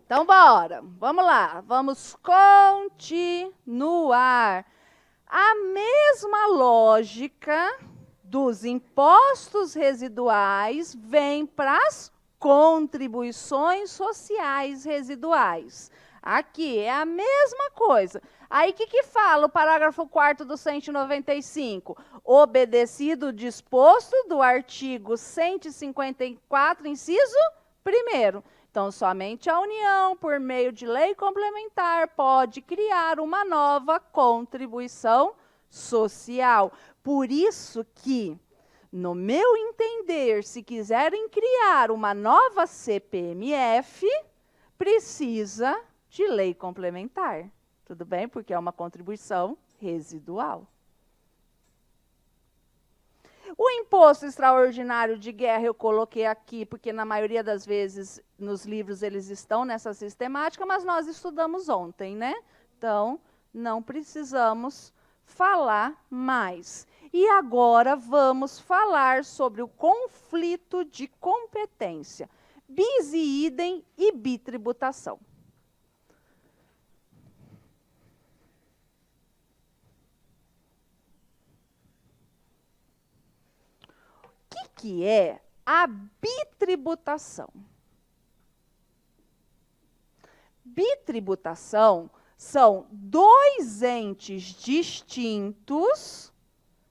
Então, bora. Vamos lá. Vamos continuar. A mesma lógica dos impostos residuais vem para as contribuições sociais residuais. Aqui é a mesma coisa. Aí, o que fala o parágrafo 4º do 195? Obedecido o disposto do artigo 154, inciso 1º. Então, somente a União, por meio de lei complementar, pode criar uma nova contribuição social. Por isso que, no meu entender, se quiserem criar uma nova CPMF, precisa de lei complementar. Tudo bem? Porque é uma contribuição residual. O imposto extraordinário de guerra eu coloquei aqui, porque na maioria das vezes nos livros eles estão nessa sistemática, mas nós estudamos ontem, né? Então, não precisamos falar mais. E agora vamos falar sobre o conflito de competência, bis e idem e bitributação. O que é a bitributação? Bitributação são dois entes distintos,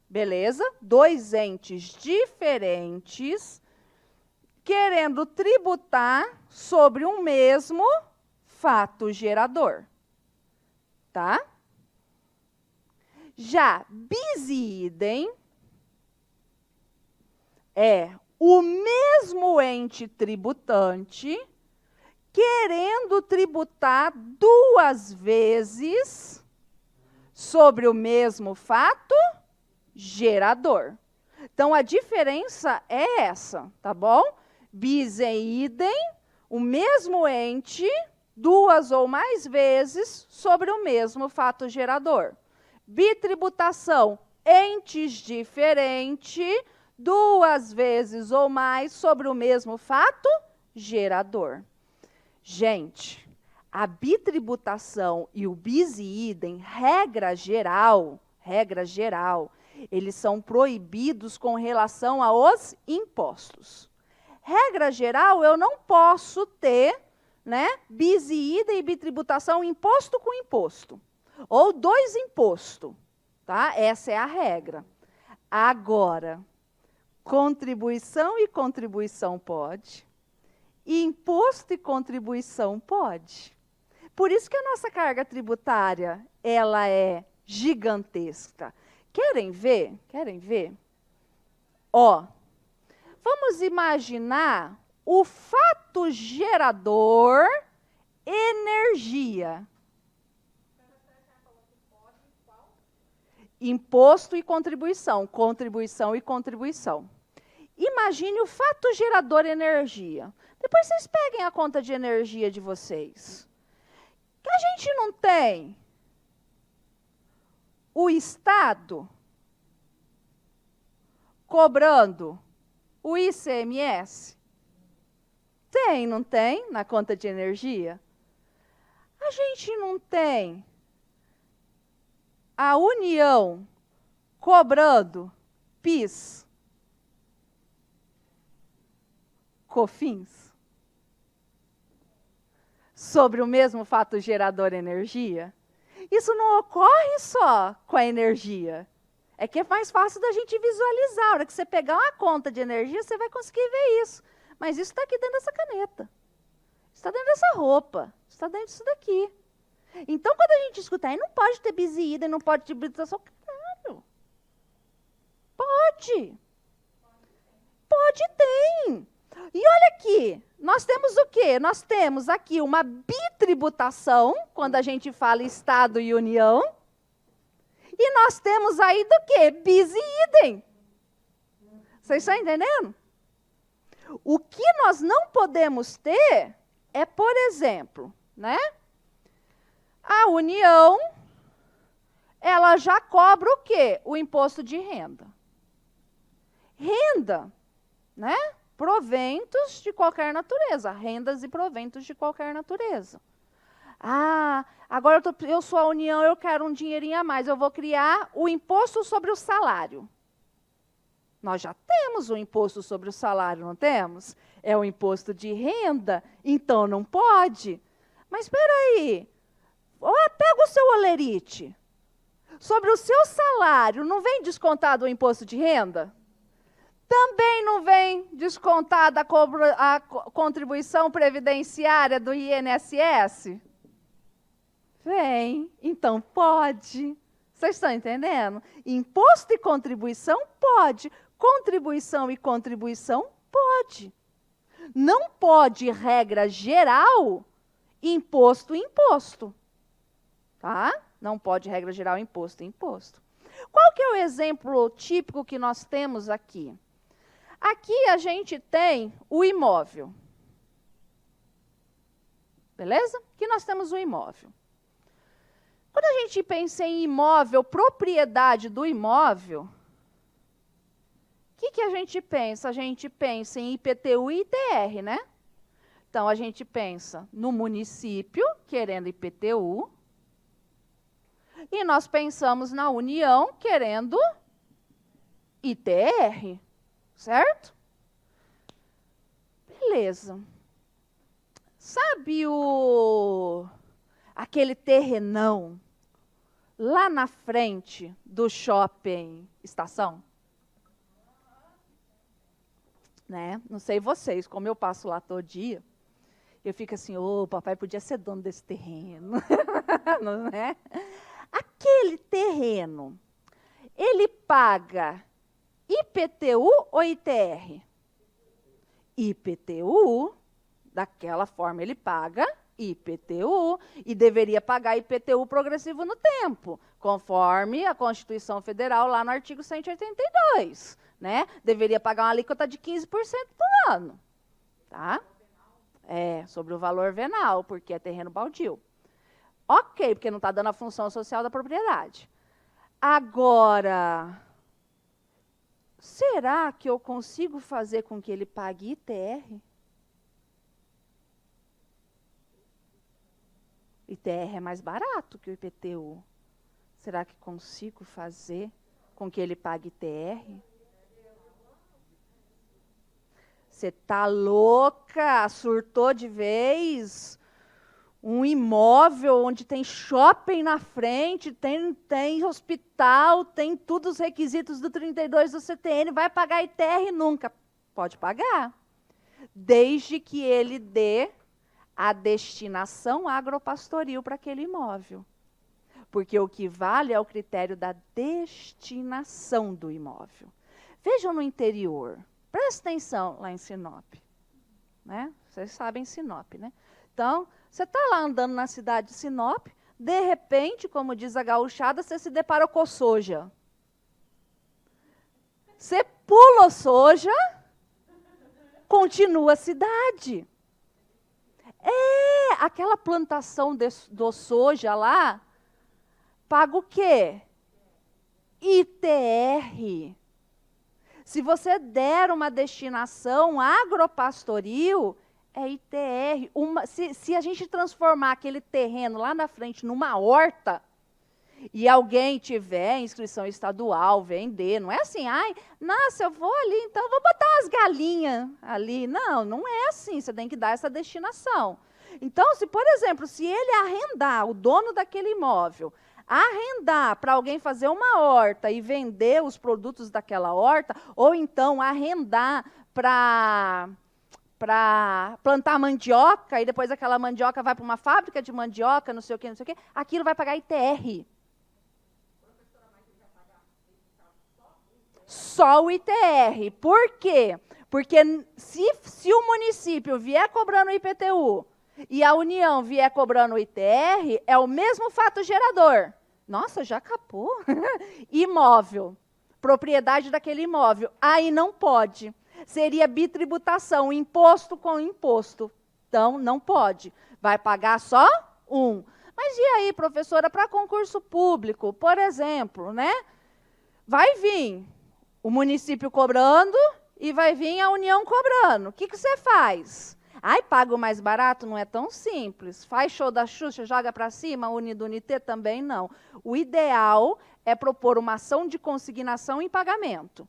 beleza? Dois entes diferentes, querendo tributar sobre um mesmo fato gerador, tá? Já bis e idem é o mesmo ente tributante querendo tributar duas vezes sobre o mesmo fato gerador. Então, a diferença é essa, tá bom? Bis e idem, o mesmo ente, duas ou mais vezes sobre o mesmo fato gerador. Bitributação, entes diferentes, duas vezes ou mais sobre o mesmo fato gerador. Gente, a bitributação e o bis e idem, regra geral, eles são proibidos com relação aos impostos. Regra geral, eu não posso ter, né, bis e idem e bitributação imposto com imposto, ou dois impostos, tá? Essa é a regra. Agora, contribuição e contribuição pode. Imposto e contribuição pode. Por isso que a nossa carga tributária, ela é gigantesca. Querem ver? Querem ver? Ó, vamos imaginar o fato gerador energia. Imposto e contribuição, contribuição e contribuição. Imagine o fato gerador energia. Depois vocês peguem a conta de energia de vocês. Que a gente não tem o Estado cobrando o ICMS? Tem, não tem, na conta de energia? A gente não tem a União cobrando PIS, COFINS, sobre o mesmo fato gerador energia? Isso não ocorre só com a energia. É que é mais fácil da gente visualizar. A hora que você pegar uma conta de energia, você vai conseguir ver isso. Mas isso está aqui dentro dessa caneta. Está dentro dessa roupa. Está dentro disso daqui. Então, quando a gente escuta, não pode ter bis e idem, não pode ter bitributação, claro. Pode. Pode, tem. E olha aqui, nós temos o quê? Nós temos aqui uma bitributação, quando a gente fala Estado e União, e nós temos aí do quê? Bis e idem. Vocês estão entendendo? O que nós não podemos ter é, por exemplo, né? A União, ela já cobra o quê? O imposto de renda. Renda, né? proventos de qualquer natureza, rendas e proventos de qualquer natureza. Ah, agora eu sou a União, eu quero um dinheirinho a mais, eu vou criar o imposto sobre o salário. Nós já temos o imposto sobre o salário, não temos? É o imposto de renda, então não pode. Mas espera aí, pega o seu olerite. Sobre o seu salário, não vem descontado o imposto de renda? Também não vem descontada a contribuição previdenciária do INSS? Vem, então pode. Vocês estão entendendo? Imposto e contribuição pode. Contribuição e contribuição pode. Não pode, regra geral, imposto e imposto. Tá? Não pode, regra geral, imposto e imposto. Qual que é o exemplo típico que nós temos aqui? Aqui a gente tem o imóvel. Beleza? Aqui nós temos o imóvel. Quando a gente pensa em imóvel, propriedade do imóvel, o que a gente pensa? A gente pensa em IPTU e ITR, né? Então, a gente pensa no município querendo IPTU, e nós pensamos na União querendo ITR, certo? Beleza. Sabe aquele terrenão lá na frente do shopping estação? Né? Não sei vocês, como eu passo lá todo dia, eu fico assim, papai podia ser dono desse terreno. Não é? Aquele terreno, ele paga IPTU ou ITR? IPTU, daquela forma ele paga IPTU, e deveria pagar IPTU progressivo no tempo, conforme a Constituição Federal, lá no artigo 182. Né? Deveria pagar uma alíquota de 15% por ano. Tá? Sobre o valor venal, porque é terreno baldio. Ok, porque não está dando a função social da propriedade. Agora, será que eu consigo fazer com que ele pague ITR? ITR é mais barato que o IPTU. Será que consigo fazer com que ele pague ITR? Você está louca? Surtou de vez? Um imóvel onde tem shopping na frente, tem hospital, tem todos os requisitos do 32 do CTN, vai pagar ITR nunca? Pode pagar, desde que ele dê a destinação agropastoril para aquele imóvel. Porque o que vale é o critério da destinação do imóvel. Vejam no interior. Presta atenção lá em Sinop. Né? Vocês sabem Sinop, né? Então, você está lá andando na cidade de Sinop, de repente, como diz a gauchada, você se depara com soja. Você pula soja, continua a cidade. Aquela plantação do soja lá, paga o quê? ITR. Se você der uma destinação agropastoril, é ITR. Se a gente transformar aquele terreno lá na frente numa horta, e alguém tiver inscrição estadual, vender, não é assim, nossa, eu vou ali, então eu vou botar umas galinhas ali. Não, não é assim, você tem que dar essa destinação. Então, se, por exemplo, se ele arrendar, o dono daquele imóvel, arrendar para alguém fazer uma horta e vender os produtos daquela horta, ou então arrendar para plantar mandioca, e depois aquela mandioca vai para uma fábrica de mandioca, não sei o quê, aquilo vai pagar ITR. Só o ITR. Por quê? Porque se o município vier cobrando o IPTU e a União vier cobrando o ITR, é o mesmo fato gerador. Nossa, já capou. Imóvel. Propriedade daquele imóvel. Aí não pode. Seria bitributação, imposto com imposto. Então, não pode. Vai pagar só um. Mas e aí, professora, para concurso público, por exemplo, né? Vai vir o município cobrando e vai vir a União cobrando. O que você faz? Ai, paga o mais barato? Não é tão simples. Faz show da Xuxa, joga para cima, Unido Unité também não. O ideal é propor uma ação de consignação em pagamento,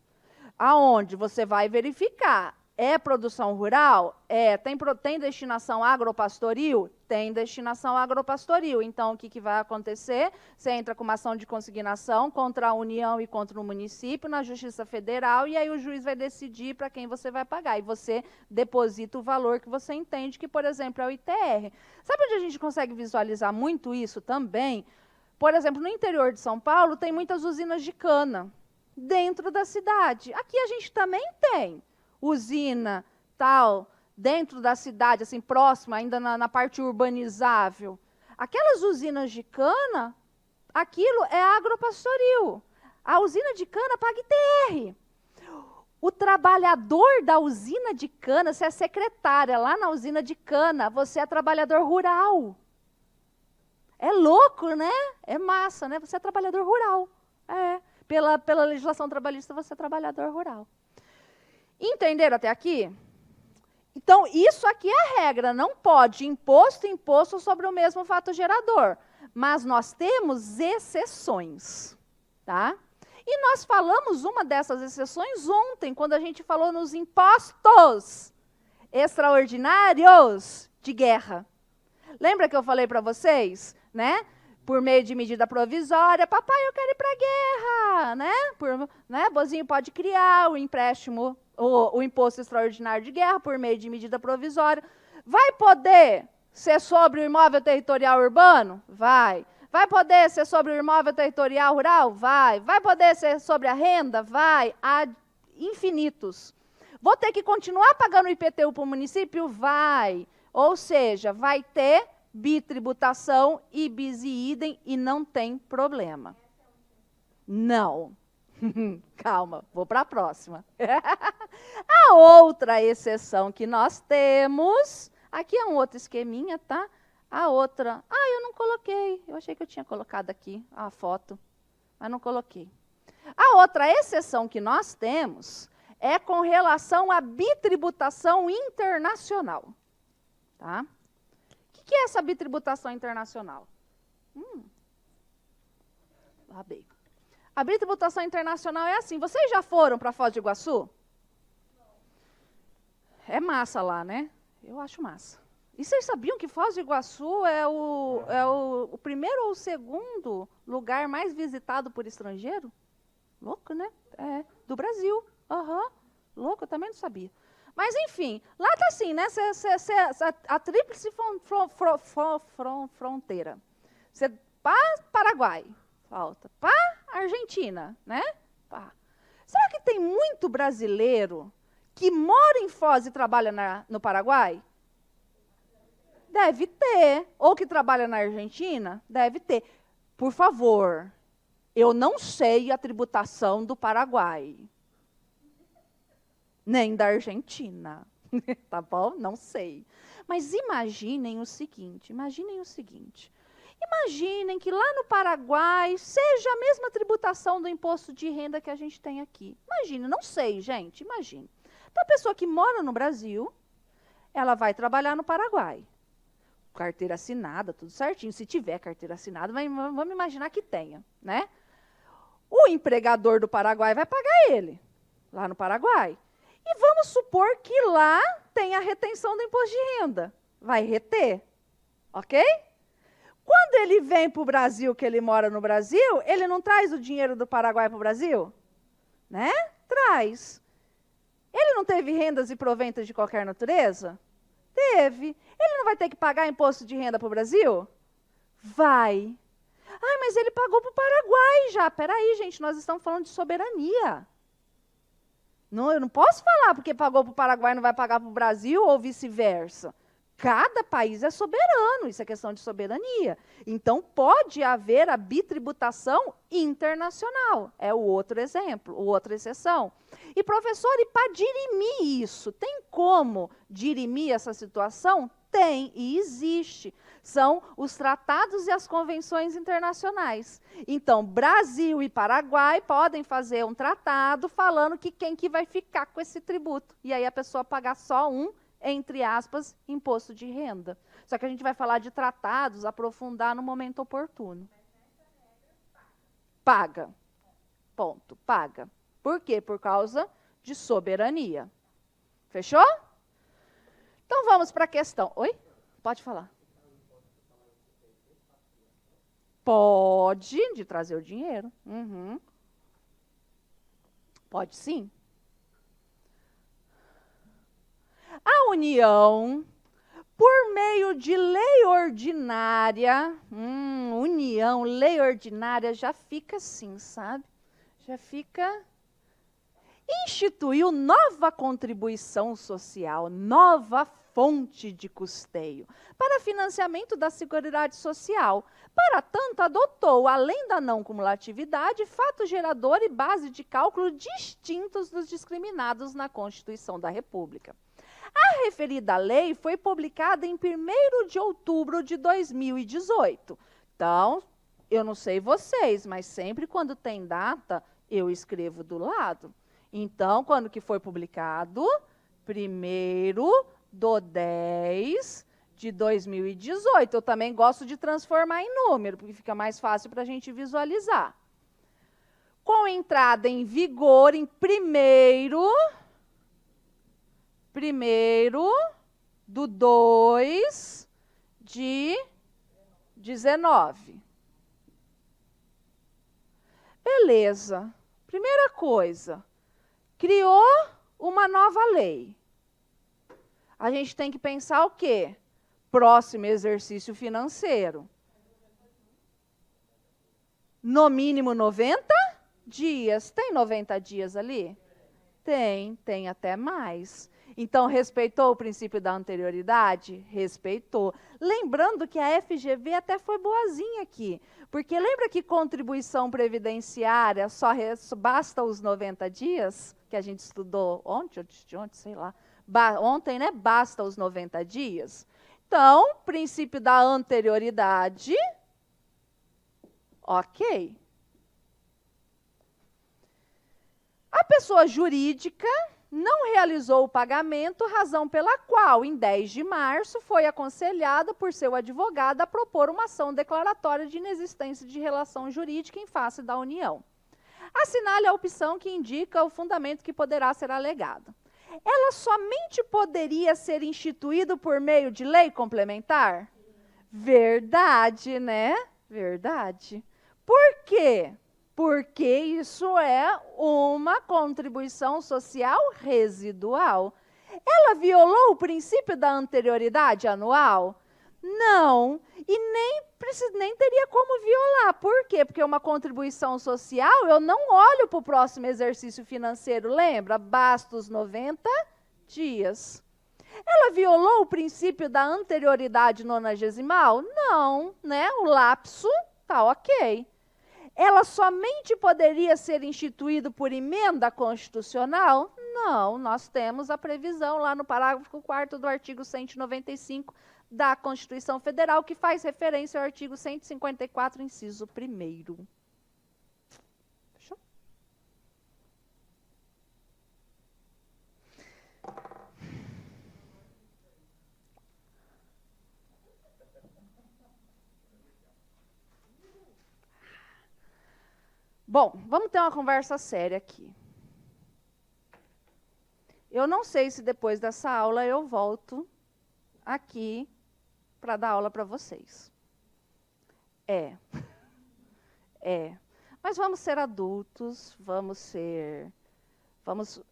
aonde você vai verificar. É produção rural? É. Tem destinação agropastoril? Tem destinação agropastoril. Então, o que vai acontecer? Você entra com uma ação de consignação contra a União e contra o município na Justiça Federal, e aí o juiz vai decidir para quem você vai pagar. E você deposita o valor que você entende, que, por exemplo, é o ITR. Sabe onde a gente consegue visualizar muito isso também? Por exemplo, no interior de São Paulo, tem muitas usinas de cana dentro da cidade. Aqui a gente também tem usina, tal, dentro da cidade, assim, próxima, ainda na parte urbanizável. Aquelas usinas de cana, aquilo é agropastoril. A usina de cana paga ITR. O trabalhador da usina de cana, você é secretária lá na usina de cana, você é trabalhador rural. É louco, né? É massa, né? Você é trabalhador rural. É. Pela legislação trabalhista, você é trabalhador rural. Entenderam até aqui? Então, isso aqui é a regra. Não pode imposto sobre o mesmo fato gerador. Mas nós temos exceções. Tá? E nós falamos uma dessas exceções ontem, quando a gente falou nos impostos extraordinários de guerra. Lembra que eu falei para vocês, né? Por meio de medida provisória, papai, eu quero ir para a guerra, né? Bozinho pode criar o empréstimo, o imposto extraordinário de guerra, por meio de medida provisória. Vai poder ser sobre o imóvel territorial urbano? Vai. Vai poder ser sobre o imóvel territorial rural? Vai. Vai poder ser sobre a renda? Vai. Há infinitos. Vou ter que continuar pagando o IPTU para o município? Vai. Ou seja, vai ter bitributação e bis e idem e não tem problema. Não. Calma, vou para a próxima. A outra exceção que nós temos, aqui é um outro esqueminha, tá? A outra, eu não coloquei, eu achei que eu tinha colocado aqui a foto, mas não coloquei. A outra exceção que nós temos é com relação à bitributação internacional. Tá? O que é essa bitributação internacional? A bitributação internacional é assim. Vocês já foram para Foz do Iguaçu? É massa lá, né? Eu acho massa. E vocês sabiam que Foz do Iguaçu é o primeiro ou o segundo lugar mais visitado por estrangeiro? Louco, né? É, do Brasil. Louco, eu também não sabia. Mas, enfim, lá está assim, né? A tríplice fronteira. Você para Paraguai, falta. Para Argentina, né? Pá. Será que tem muito brasileiro que mora em Foz e trabalha no Paraguai? Deve ter. Ou que trabalha na Argentina? Deve ter. Por favor, eu não sei a tributação do Paraguai. Nem da Argentina. Tá bom? Não sei. Mas imaginem o seguinte. Imaginem que lá no Paraguai seja a mesma tributação do imposto de renda que a gente tem aqui. Imagine, não sei, gente, imagine. Então, a pessoa que mora no Brasil, ela vai trabalhar no Paraguai. Carteira assinada, tudo certinho. Se tiver carteira assinada, vamos imaginar que tenha, né? O empregador do Paraguai vai pagar ele, lá no Paraguai. E vamos supor que lá tem a retenção do imposto de renda. Vai reter, ok? Quando ele vem para o Brasil, que ele mora no Brasil, ele não traz o dinheiro do Paraguai para o Brasil? Né? Traz. Ele não teve rendas e proventos de qualquer natureza? Teve. Ele não vai ter que pagar imposto de renda para o Brasil? Vai. Mas ele pagou para o Paraguai já. Peraí, gente, nós estamos falando de soberania. Não, eu não posso falar porque pagou para o Paraguai e não vai pagar para o Brasil ou vice-versa. Cada país é soberano, isso é questão de soberania. Então, pode haver a bitributação internacional. É o outro exemplo, outra exceção. E, professor, e para dirimir isso, tem como dirimir essa situação? Tem e existe. São os tratados e as convenções internacionais. Então, Brasil e Paraguai podem fazer um tratado falando que quem que vai ficar com esse tributo. E aí a pessoa pagar só um, entre aspas, imposto de renda. Só que a gente vai falar de tratados, aprofundar no momento oportuno. Paga. Ponto. Paga. Por quê? Por causa de soberania. Fechou? Então vamos para a questão. Oi? Pode falar. Pode, de trazer o dinheiro. Uhum. Pode sim. A União, por meio de lei ordinária, União, lei ordinária, já fica assim, sabe? Já fica... Instituiu nova contribuição social, nova fonte de custeio para financiamento da Seguridade Social. Para tanto, adotou, além da não cumulatividade, fato gerador e base de cálculo distintos dos discriminados na Constituição da República. A referida lei foi publicada em 1º de outubro de 2018. Então, eu não sei vocês, mas sempre quando tem data, eu escrevo do lado. Então, quando que foi publicado? 1º/10 de 2018. Eu também gosto de transformar em número, porque fica mais fácil para a gente visualizar. Com entrada em vigor em 1º/2/19. Beleza. Primeira coisa, criou uma nova lei. A gente tem que pensar o quê? Próximo exercício financeiro. No mínimo 90 dias. Tem 90 dias ali? Tem até mais. Então, respeitou o princípio da anterioridade? Respeitou. Lembrando que a FGV até foi boazinha aqui. Porque lembra que contribuição previdenciária só basta os 90 dias? Que a gente estudou ontem, sei lá. Ontem, né? Basta os 90 dias. Então, princípio da anterioridade. Ok. A pessoa jurídica não realizou o pagamento, razão pela qual, em 10 de março, foi aconselhada por seu advogado a propor uma ação declaratória de inexistência de relação jurídica em face da União. Assinale a opção que indica o fundamento que poderá ser alegado. Ela somente poderia ser instituída por meio de lei complementar? Verdade, né? Verdade. Por quê? Porque isso é uma contribuição social residual. Ela violou o princípio da anterioridade anual? Não, e nem teria como violar. Por quê? Porque uma contribuição social, eu não olho para o próximo exercício financeiro, lembra? Basta os 90 dias. Ela violou o princípio da anterioridade nonagesimal? Não, né? O lapso está ok. Ela somente poderia ser instituída por emenda constitucional? Não, nós temos a previsão lá no parágrafo 4º do artigo 195 da Constituição Federal, que faz referência ao artigo 154, inciso 1º. Fechou? Bom, vamos ter uma conversa séria aqui. Eu não sei se depois dessa aula eu volto aqui para dar aula para vocês. Mas vamos ser adultos, vamos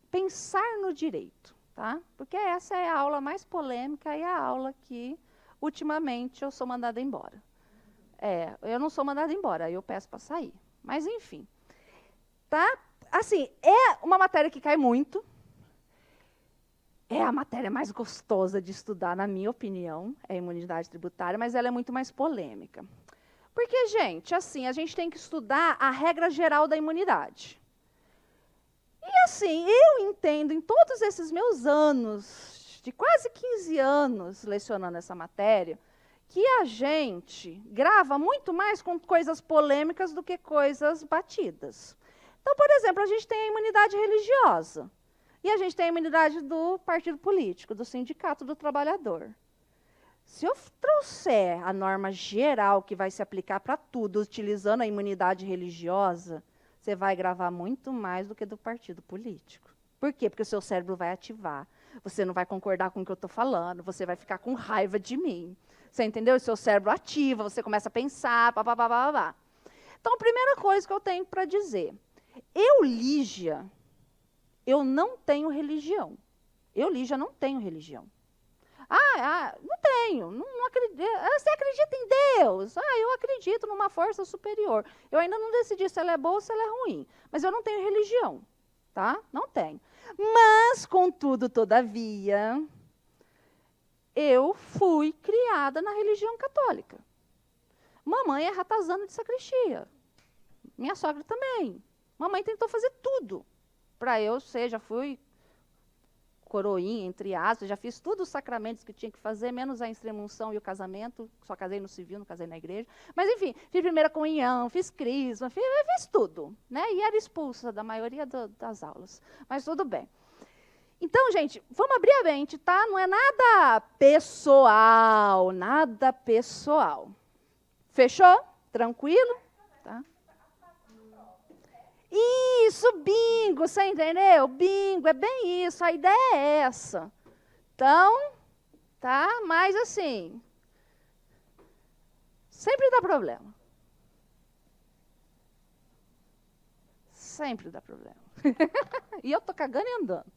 pensar no direito, tá? Porque essa é a aula mais polêmica e a aula que, ultimamente, eu sou mandada embora. Eu não sou mandada embora, eu peço para sair. Mas, enfim, tá? Assim, é uma matéria que cai muito. É a matéria mais gostosa de estudar, na minha opinião, é a imunidade tributária, mas ela é muito mais polêmica. Porque, gente, assim, a gente tem que estudar a regra geral da imunidade. E, assim, eu entendo, em todos esses meus anos, de quase 15 anos lecionando essa matéria, que a gente grava muito mais com coisas polêmicas do que coisas batidas. Então, por exemplo, a gente tem a imunidade religiosa. E a gente tem a imunidade do partido político, do sindicato do trabalhador. Se eu trouxer a norma geral que vai se aplicar para tudo, utilizando a imunidade religiosa, você vai gravar muito mais do que do partido político. Por quê? Porque o seu cérebro vai ativar. Você não vai concordar com o que eu estou falando, você vai ficar com raiva de mim. Você entendeu? O seu cérebro ativa, você começa a pensar, papapá. Então, a primeira coisa que eu tenho para dizer, eu, Lígia, eu não tenho religião. Eu, Lígia, não tenho religião. Não tenho, não acredito. Você acredita em Deus? Eu acredito numa força superior. Eu ainda não decidi se ela é boa ou se ela é ruim. Mas eu não tenho religião, tá? Não tenho. Mas, contudo, todavia, eu fui criada na religião católica. Mamãe é ratazana de sacristia. Minha sogra também. Mamãe tentou fazer tudo para eu ser, já fui coroinha, entre aspas, já fiz todos os sacramentos que tinha que fazer, menos a extrema-unção e o casamento, só casei no civil, não casei na igreja. Mas, enfim, fiz primeira comunhão, fiz crisma, fiz tudo, né? E era expulsa da maioria das aulas, mas tudo bem. Então, gente, vamos abrir a mente, tá? Não é nada pessoal, nada pessoal. Fechou? Tranquilo? Tá? Isso, bingo, você entendeu? Bingo, é bem isso, a ideia é essa. Então, tá? Mas assim, sempre dá problema. Sempre dá problema. E eu tô cagando e andando.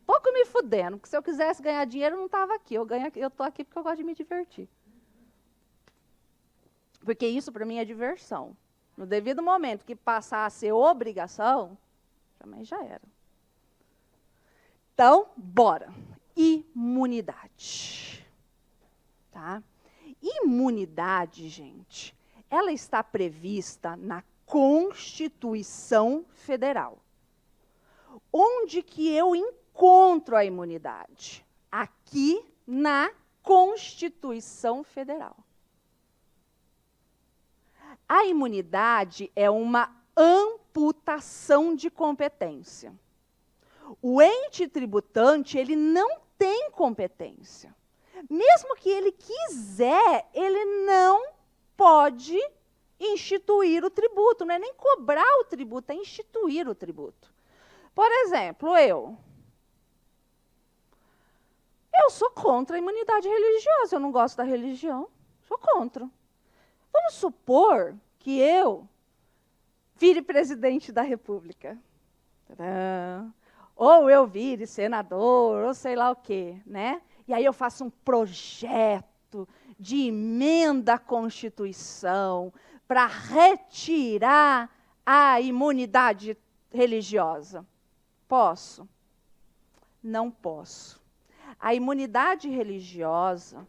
Pouco me fudendo, porque se eu quisesse ganhar dinheiro, eu não estava aqui. Eu tô aqui porque eu gosto de me divertir. Porque isso, para mim, é diversão. No devido momento que passar a ser obrigação, também já era. Então, bora. Imunidade. Tá? Imunidade, gente, ela está prevista na Constituição Federal. Onde que eu encontro a imunidade? Aqui na Constituição Federal. A imunidade é uma amputação de competência. O ente tributante, ele não tem competência. Mesmo que ele quiser, ele não pode instituir o tributo. Não é nem cobrar o tributo, é instituir o tributo. Por exemplo, eu sou contra a imunidade religiosa. Eu não gosto da religião, sou contra. Vamos supor que eu vire presidente da República. Tadã. Ou eu vire senador, ou sei lá o quê, né? E aí eu faço um projeto de emenda à Constituição para retirar a imunidade religiosa. Posso? Não posso. A imunidade religiosa,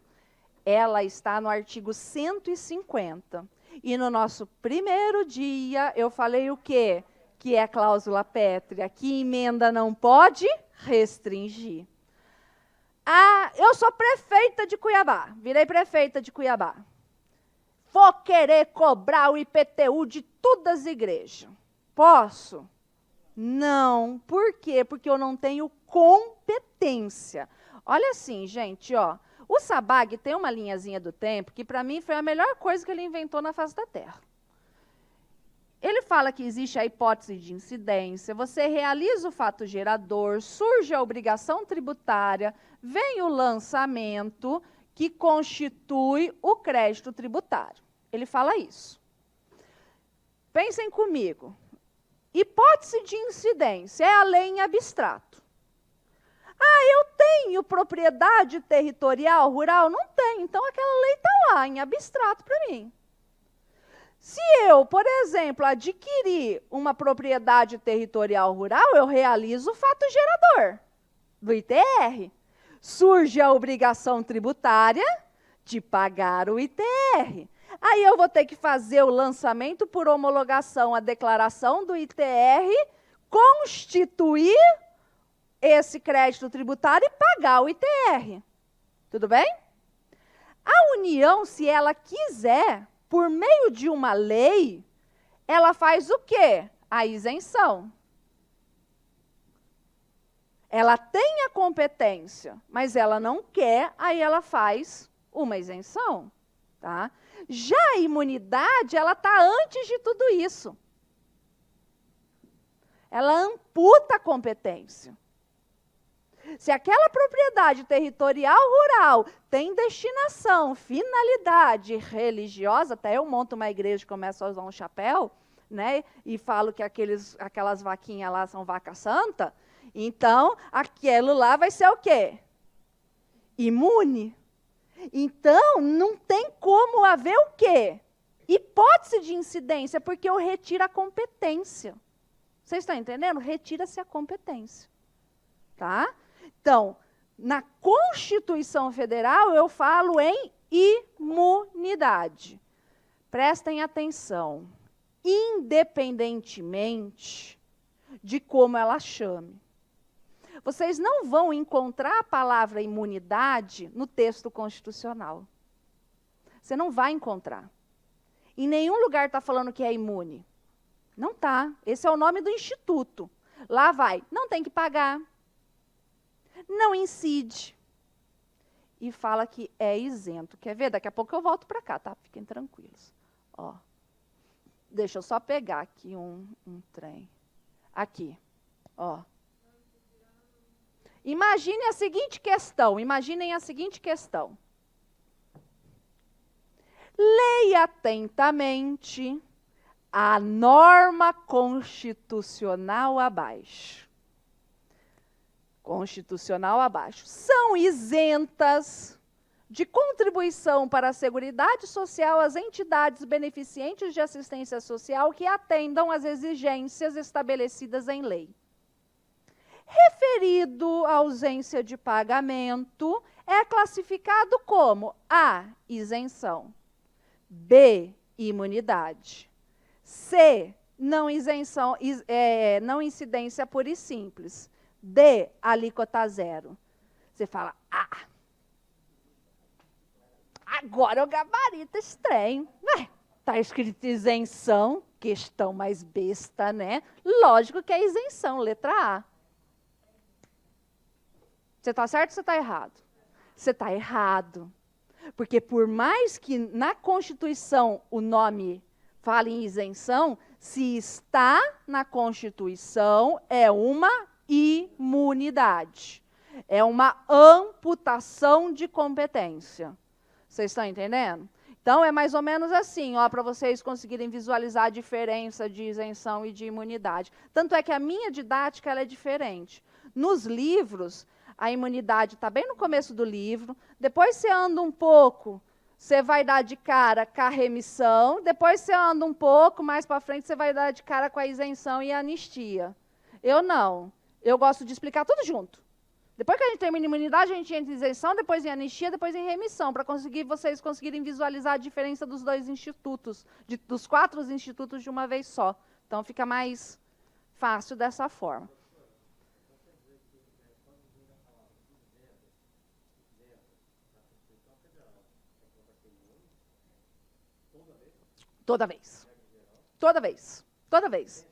ela está no artigo 150. E no nosso primeiro dia, eu falei o quê? Que é a cláusula pétrea, que emenda não pode restringir. Eu sou prefeita de Cuiabá, virei prefeita de Cuiabá. Vou querer cobrar o IPTU de todas as igrejas. Posso? Não. Por quê? Porque eu não tenho competência. Olha assim, gente, ó. O Sabag tem uma linhazinha do tempo que, para mim, foi a melhor coisa que ele inventou na face da Terra. Ele fala que existe a hipótese de incidência, você realiza o fato gerador, surge a obrigação tributária, vem o lançamento, que constitui o crédito tributário. Ele fala isso. Pensem comigo. Hipótese de incidência é a lei em abstrato. Eu tenho propriedade territorial rural? Não tenho. Então, aquela lei está lá, em abstrato para mim. Se eu, por exemplo, adquirir uma propriedade territorial rural, eu realizo o fato gerador do ITR. Surge a obrigação tributária de pagar o ITR. Aí eu vou ter que fazer o lançamento por homologação, a declaração do ITR, constituir esse crédito tributário e pagar o ITR. Tudo bem? A União, se ela quiser, por meio de uma lei, ela faz o quê? A isenção. Ela tem a competência, mas ela não quer, aí ela faz uma isenção. Tá? Já a imunidade, ela está antes de tudo isso. Ela amputa a competência. Se aquela propriedade territorial rural tem destinação, finalidade religiosa, até eu monto uma igreja e começo a usar um chapéu, né, e falo que aquelas vaquinhas lá são vaca santa, então aquilo lá vai ser o quê? Imune. Então, não tem como haver o quê? Hipótese de incidência, porque eu retiro a competência. Vocês estão entendendo? Retira-se a competência. Tá? Então, na Constituição Federal, eu falo em imunidade. Prestem atenção. Independentemente de como ela chame. Vocês não vão encontrar a palavra imunidade no texto constitucional. Você não vai encontrar. Em nenhum lugar está falando que é imune. Não está. Esse é o nome do instituto. Lá vai. Não tem que pagar. Não incide. E fala que é isento. Quer ver? Daqui a pouco eu volto para cá, tá? Fiquem tranquilos. Ó. Deixa eu só pegar aqui um trem. Aqui. Ó. Imaginem a seguinte questão. Leia atentamente a norma constitucional abaixo. São isentas de contribuição para a Seguridade Social as entidades beneficentes de assistência social que atendam às exigências estabelecidas em lei. Referido à ausência de pagamento, é classificado como A, isenção, B, imunidade, C, não incidência pura e simples, D, alíquota zero. Você fala, agora eu gabarito esse trem. Está escrito isenção, questão mais besta, né? Lógico que é isenção, letra A. Você está certo ou você está errado? Você está errado. Porque por mais que na Constituição o nome fale em isenção, se está na Constituição, é uma imunidade. É uma amputação de competência. Vocês estão entendendo? Então, é mais ou menos assim, para vocês conseguirem visualizar a diferença de isenção e de imunidade. Tanto é que a minha didática ela é diferente. Nos livros, a imunidade está bem no começo do livro, depois você anda um pouco, você vai dar de cara com a remissão, depois você anda um pouco, mais para frente você vai dar de cara com a isenção e a anistia. Eu não, eu gosto de explicar tudo junto. Depois que a gente termina a imunidade, a gente entra em isenção, depois em anistia, depois em remissão, para vocês conseguirem visualizar a diferença dos dois institutos, dos 4 institutos de uma vez só. Então fica mais fácil dessa forma. Toda vez. Toda vez. Toda vez.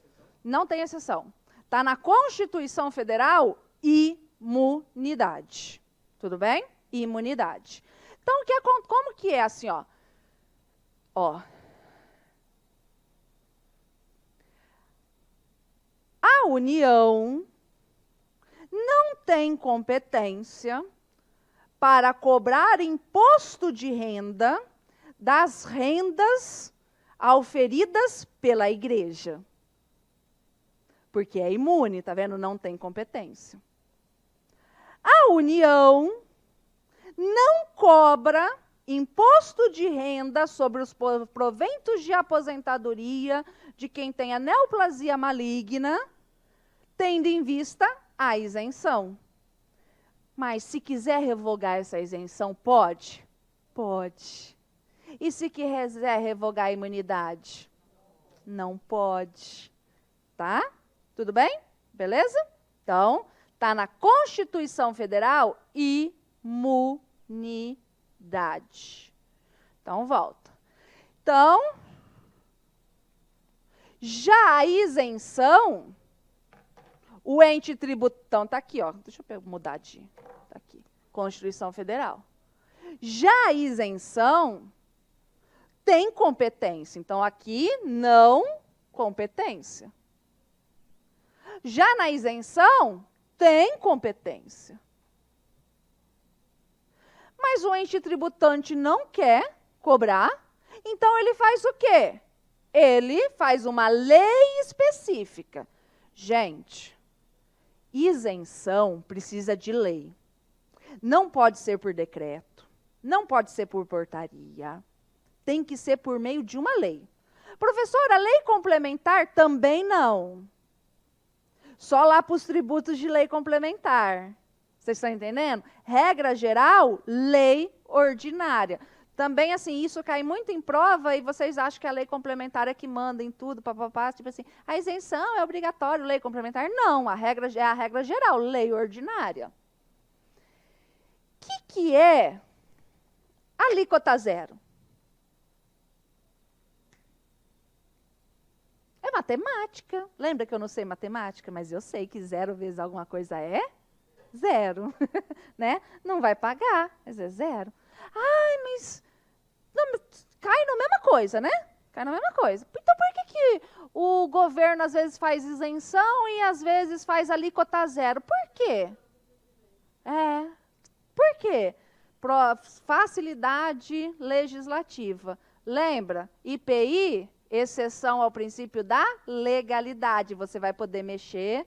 Não tem exceção. Está na Constituição Federal, imunidade. Tudo bem? Imunidade. Então, como que é assim, ó? A União não tem competência para cobrar imposto de renda das rendas auferidas pela igreja. Porque é imune, tá vendo? Não tem competência. A União não cobra imposto de renda sobre os proventos de aposentadoria de quem tem a neoplasia maligna, tendo em vista a isenção. Mas se quiser revogar essa isenção, pode? Pode. E se quiser revogar a imunidade? Não pode. Tá? Tudo bem? Beleza? Então, está na Constituição Federal, imunidade. imunidade. Então, volta. Então, já a isenção, o ente tributante, então, está aqui, ó, deixa eu mudar de, tá aqui, Constituição Federal. Já a isenção tem competência, então aqui não competência. Já na isenção, tem competência. Mas o ente tributante não quer cobrar, então ele faz o quê? Ele faz uma lei específica. Gente, isenção precisa de lei. Não pode ser por decreto, não pode ser por portaria. Tem que ser por meio de uma lei. Professora, lei complementar também não. Só lá para os tributos de lei complementar. Vocês estão entendendo? Regra geral, lei ordinária. Também, assim, isso cai muito em prova e vocês acham que a lei complementar é que manda em tudo, papapá, tipo assim, a isenção é obrigatório, lei complementar? Não, a regra é a regra geral, lei ordinária. O que é alíquota zero? É matemática. Lembra que eu não sei matemática, mas eu sei que 0 vezes alguma coisa é 0. Né? Não vai pagar, mas é 0. Ai, mas não, cai na mesma coisa, né? Cai na mesma coisa. Então, por que o governo às vezes faz isenção e às vezes faz alíquota zero? Por quê? Por quê? Facilidade legislativa. Lembra? IPI, exceção ao princípio da legalidade. Você vai poder mexer.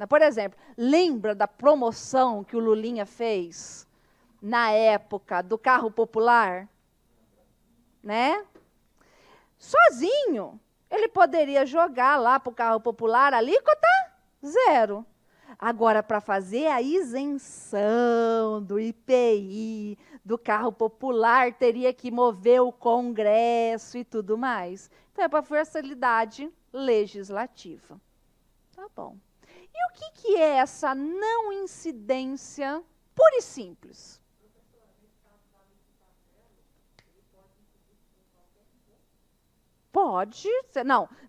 Por exemplo, lembra da promoção que o Lulinha fez na época do carro popular? Né? Sozinho, ele poderia jogar lá para o carro popular alíquota zero. Agora, para fazer a isenção do IPI, do carro popular, teria que mover o Congresso e tudo mais. Então, é para facilidade legislativa. Tá bom. E o que é essa não incidência pura e simples? Pode,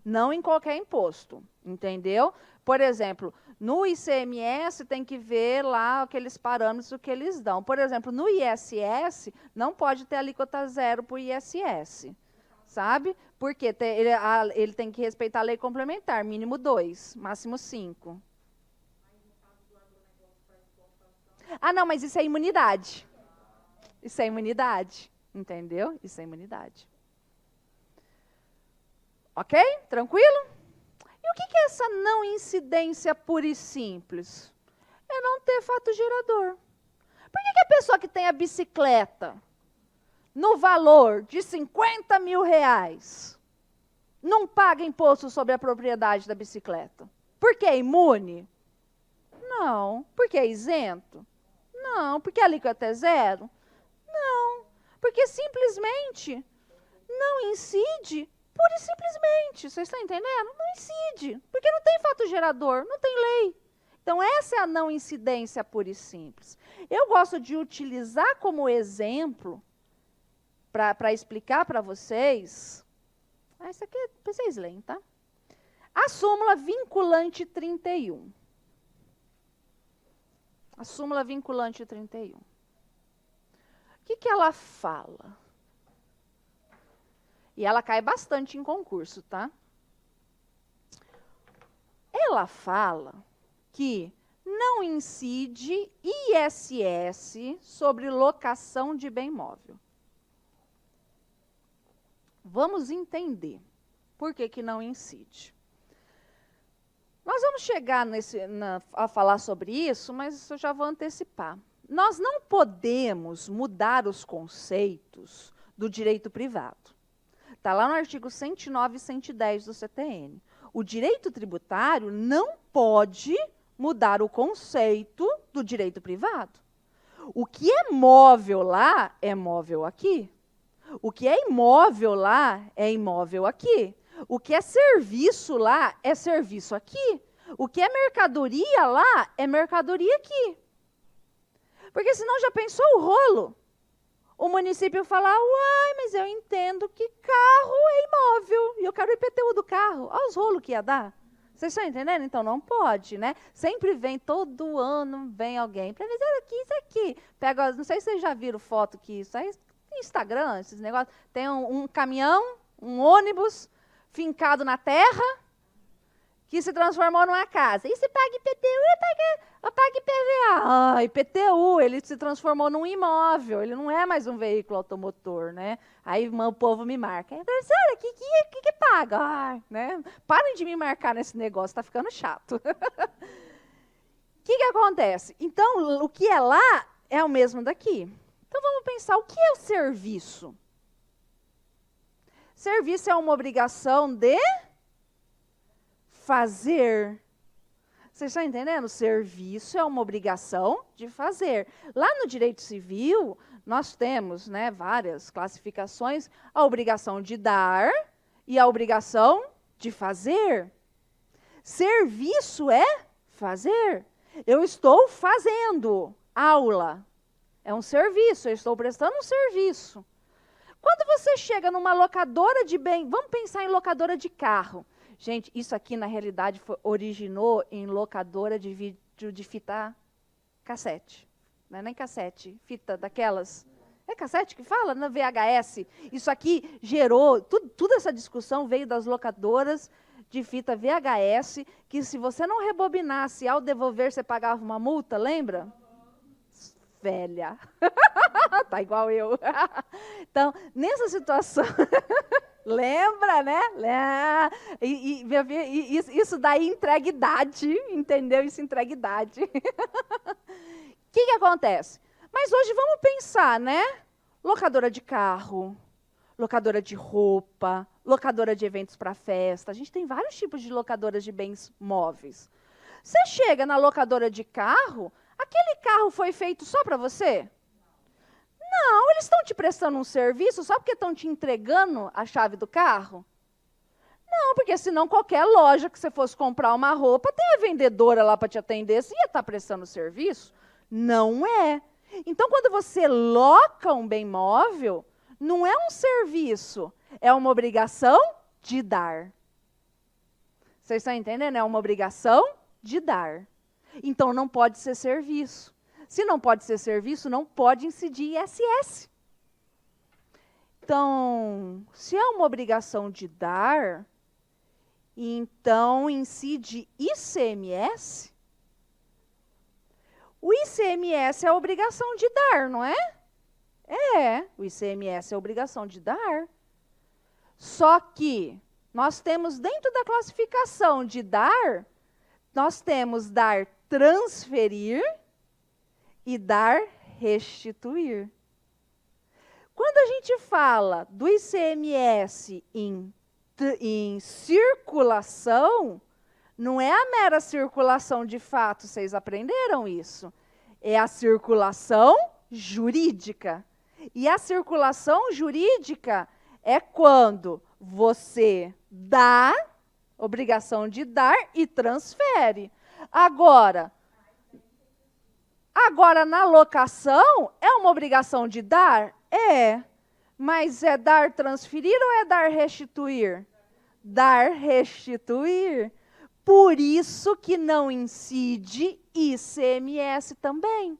não em qualquer imposto, entendeu? Por exemplo, no ICMS tem que ver lá aqueles parâmetros que eles dão. Por exemplo, no ISS não pode ter alíquota zero para o ISS, sabe? Porque ele tem que respeitar a lei complementar, mínimo 2, máximo 5. Ah, não, mas isso é imunidade. Isso é imunidade, entendeu? Isso é imunidade. Ok? Tranquilo? E o que é essa não incidência pura e simples? É não ter fato gerador. Por que a pessoa que tem a bicicleta no valor de R$50 mil não paga imposto sobre a propriedade da bicicleta? Porque é imune? Não. Porque é isento? Não. Porque a alíquota é zero? Não. Porque simplesmente não incide. Pura e simplesmente, vocês estão entendendo? Não incide, porque não tem fato gerador, não tem lei. Então, essa é a não incidência pura e simples. Eu gosto de utilizar como exemplo, para explicar para vocês, isso aqui é para vocês lerem, tá? A súmula vinculante 31. A súmula vinculante 31. O que ela fala? E ela cai bastante em concurso, tá? Ela fala que não incide ISS sobre locação de bem móvel. Vamos entender por que não incide. Nós vamos chegar a falar sobre isso, mas eu já vou antecipar. Nós não podemos mudar os conceitos do direito privado. Está lá no artigo 109 e 110 do CTN. O direito tributário não pode mudar o conceito do direito privado. O que é móvel lá é móvel aqui. O que é imóvel lá é imóvel aqui. O que é serviço lá é serviço aqui. O que é mercadoria lá é mercadoria aqui. Porque senão já pensou o rolo? O município fala, uai, mas eu entendo que carro é imóvel, e eu quero o IPTU do carro. Olha os rolos que ia dar. Vocês estão entendendo? Então não pode, né? Sempre vem, todo ano vem alguém para dizer isso aqui. Pega, não sei se vocês já viram foto que isso aí, Instagram, esses negócios, tem um caminhão, um ônibus fincado na terra, que se transformou numa casa. E se paga IPTU, eu pago IPVA. Ah, IPTU, ele se transformou num imóvel, ele não é mais um veículo automotor, né? Aí o povo me marca. Professora, o que paga? Ah, né? Parem de me marcar nesse negócio, está ficando chato. O que acontece? Então, o que é lá é o mesmo daqui. Então, vamos pensar, o que é o serviço? Serviço é uma obrigação de fazer. Vocês estão entendendo? Serviço é uma obrigação de fazer. Lá no direito civil, nós temos, né, várias classificações, a obrigação de dar e a obrigação de fazer. Serviço é fazer. Eu estou fazendo aula. É um serviço, eu estou prestando um serviço. Quando você chega numa locadora de bem, vamos pensar em locadora de carro. Gente, isso aqui, na realidade, originou em locadora de vídeo de fita cassete. Não é nem cassete, fita daquelas. É cassete que fala? Na VHS. Isso aqui gerou, toda essa discussão veio das locadoras de fita VHS, que se você não rebobinasse, ao devolver, você pagava uma multa, lembra? Velha. Tá igual eu. Então, nessa situação... Lembra, né? E isso daí entrega idade, entendeu? Isso entrega idade. O que acontece? Mas hoje vamos pensar, né? Locadora de carro, locadora de roupa, locadora de eventos para festa. A gente tem vários tipos de locadoras de bens móveis. Você chega na locadora de carro, aquele carro foi feito só para você? Não, eles estão te prestando um serviço só porque estão te entregando a chave do carro? Não, porque senão qualquer loja que você fosse comprar uma roupa, tem a vendedora lá para te atender, você ia estar prestando serviço? Não é. Então, quando você loca um bem móvel, não é um serviço, é uma obrigação de dar. Vocês estão entendendo? É uma obrigação de dar. Então, não pode ser serviço. Se não pode ser serviço, não pode incidir ISS. Então, se é uma obrigação de dar, então incide ICMS. O ICMS é a obrigação de dar, não é? É, o ICMS é a obrigação de dar. Só que nós temos dentro da classificação de dar, nós temos dar transferir e dar restituir. Quando a gente fala do ICMS em circulação, não é a mera circulação de fato, vocês aprenderam isso. É a circulação jurídica. E a circulação jurídica é quando você dá, obrigação de dar, e transfere. Agora, na locação, é uma obrigação de dar? É. Mas é dar transferir ou é dar restituir? Dar restituir. Por isso que não incide ICMS também.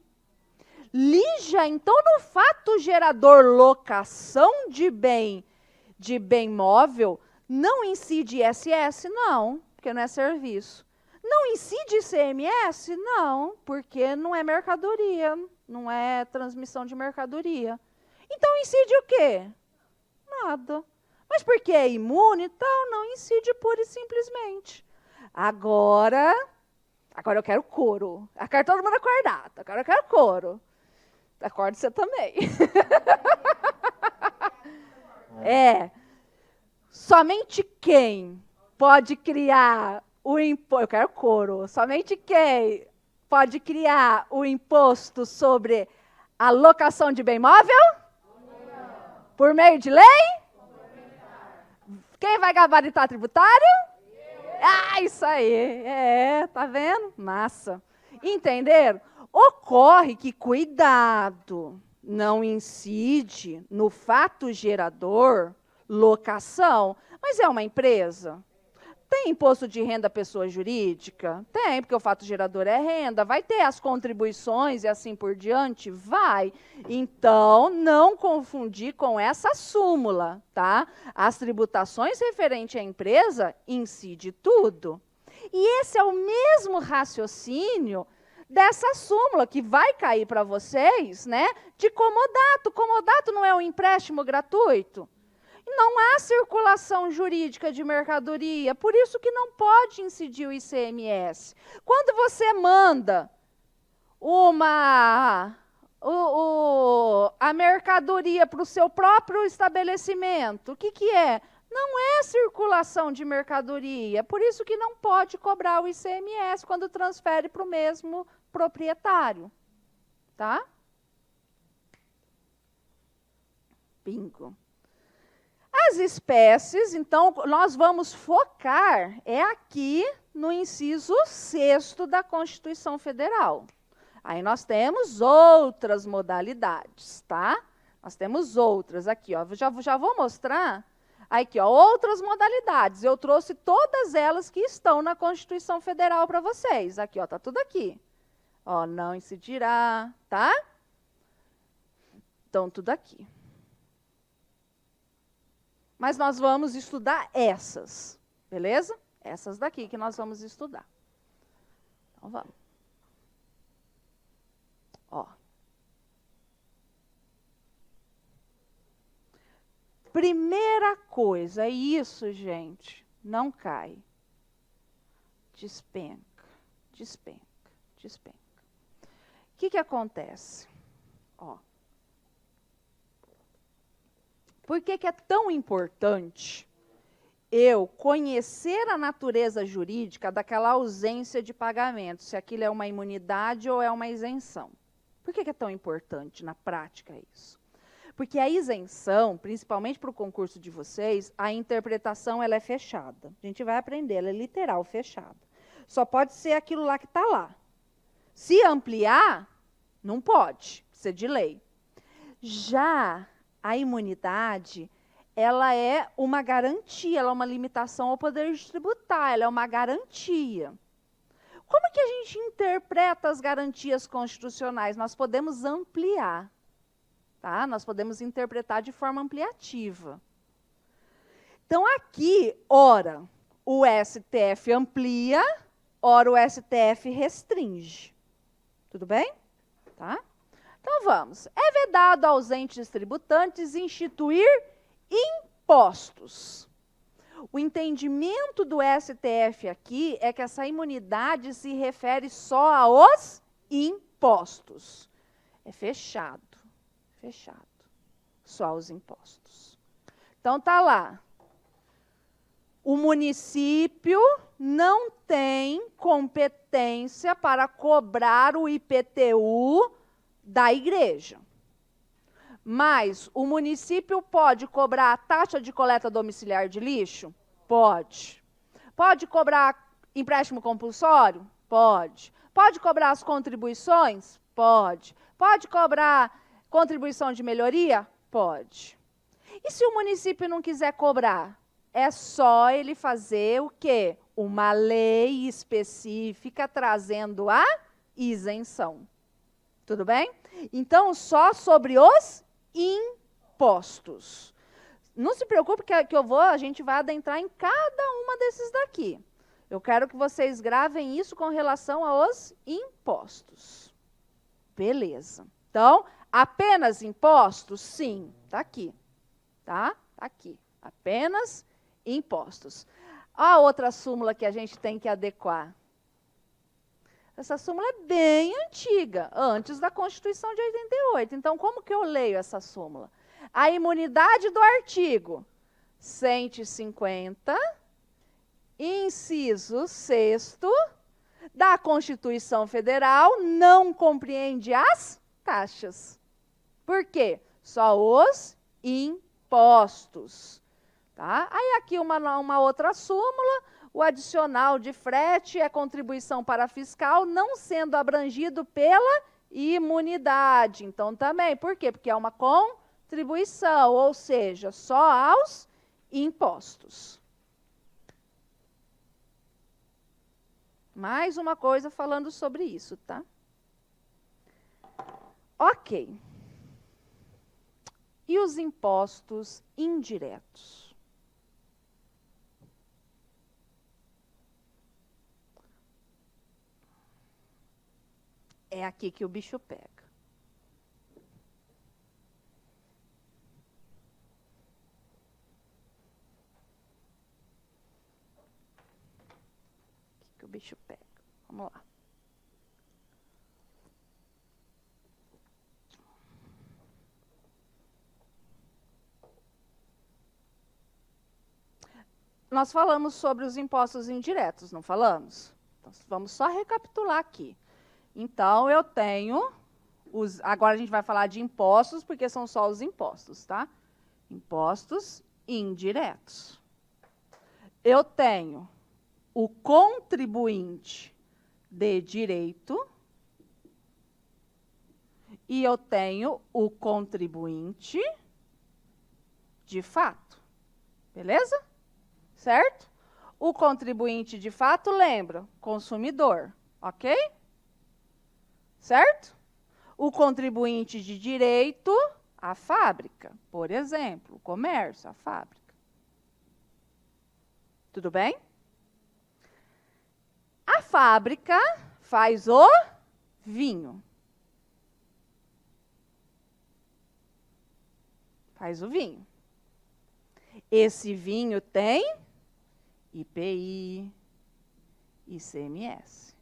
Lígia, então, no fato gerador locação de bem móvel, não incide ISS? Não, porque não é serviço. Não incide ICMS? Não, porque não é mercadoria, não é transmissão de mercadoria. Então incide o quê? Nada. Mas porque é imune e tal, não incide pura e simplesmente. Agora eu quero couro. Eu quero todo mundo acordado. Agora eu quero couro. Acorde você também. Somente quem pode criar o imposto, eu quero couro, somente quem pode criar o imposto sobre a locação de bem móvel? Por meio de lei? Quem vai gabaritar tributário? Ah, isso aí. Tá vendo? Massa. Entenderam? Ocorre que, cuidado, não incide no fato gerador locação, mas é uma empresa. Tem imposto de renda pessoa jurídica? Tem, porque o fato gerador é renda. Vai ter as contribuições e assim por diante? Vai. Então, não confundir com essa súmula, tá? As tributações referentes à empresa incide tudo. E esse é o mesmo raciocínio dessa súmula que vai cair para vocês, né? De comodato. Comodato não é um empréstimo gratuito? Não há circulação jurídica de mercadoria, por isso que não pode incidir o ICMS. Quando você manda a mercadoria para o seu próprio estabelecimento, o que é? Não é circulação de mercadoria, por isso que não pode cobrar o ICMS quando transfere para o mesmo proprietário. Tá? Bingo. As espécies, então, nós vamos focar aqui no inciso 6º da Constituição Federal. Aí nós temos outras modalidades, tá? Nós temos outras aqui, ó. Já vou mostrar aqui, ó, outras modalidades. Eu trouxe todas elas que estão na Constituição Federal para vocês. Aqui, ó, tá tudo aqui. Ó, não incidirá, tá? Então, tudo aqui. Mas nós vamos estudar essas, beleza? Essas daqui que nós vamos estudar. Então, vamos. Ó. Primeira coisa, isso, gente, não cai. Despenca, despenca, despenca. O que acontece? Ó. Por que é tão importante eu conhecer a natureza jurídica daquela ausência de pagamento, se aquilo é uma imunidade ou é uma isenção? Por que é tão importante na prática isso? Porque a isenção, principalmente para o concurso de vocês, a interpretação ela é fechada. A gente vai aprender, ela é literal, fechada. Só pode ser aquilo lá que está lá. Se ampliar, não pode, ser de lei. Já a imunidade, ela é uma garantia, ela é uma limitação ao poder de tributar, ela é uma garantia. Como que a gente interpreta as garantias constitucionais? Nós podemos ampliar, tá? Nós podemos interpretar de forma ampliativa. Então, aqui, ora, o STF amplia, ora o STF restringe. Tudo bem? Tá? Então, vamos. É vedado aos entes tributantes instituir impostos. O entendimento do STF aqui é que essa imunidade se refere só aos impostos. É fechado, fechado. Só aos impostos. Então, tá lá. O município não tem competência para cobrar o IPTU da igreja. Mas o município pode cobrar a taxa de coleta domiciliar de lixo? Pode. Pode cobrar empréstimo compulsório? Pode. Pode cobrar as contribuições? Pode. Pode cobrar contribuição de melhoria? Pode. E se o município não quiser cobrar? É só ele fazer o quê? Uma lei específica trazendo a isenção. Tudo bem? Então, só sobre os impostos. Não se preocupe que a gente vai adentrar em cada uma desses daqui. Eu quero que vocês gravem isso com relação aos impostos. Beleza. Então, apenas impostos? Sim, está aqui. Tá? Tá aqui. Apenas impostos. A outra súmula que a gente tem que adequar. Essa súmula é bem antiga, antes da Constituição de 88. Então, como que eu leio essa súmula? A imunidade do artigo 150, inciso 6º, da Constituição Federal não compreende as taxas. Por quê? Só os impostos. Tá? Aí aqui uma outra súmula, o adicional de frete é contribuição para fiscal, não sendo abrangido pela Imunidade, então também. Por quê? Porque é uma contribuição, ou seja, só aos impostos. Mais uma coisa falando sobre isso, tá? Ok. E os impostos indiretos? É aqui que o bicho pega. Aqui que o bicho pega. Vamos lá. Nós falamos sobre os impostos indiretos, não falamos? Então, vamos só recapitular aqui. Então, eu tenho... agora a gente vai falar de impostos, porque são só os impostos, tá? Impostos indiretos. Eu tenho o contribuinte de direito e eu tenho o contribuinte de fato. Beleza? Certo? O contribuinte de fato, lembra? Consumidor, ok? Certo? O contribuinte de direito, a fábrica, por exemplo, o comércio, a fábrica. Tudo bem? A fábrica faz o vinho. Faz o vinho. Esse vinho tem IPI, ICMS.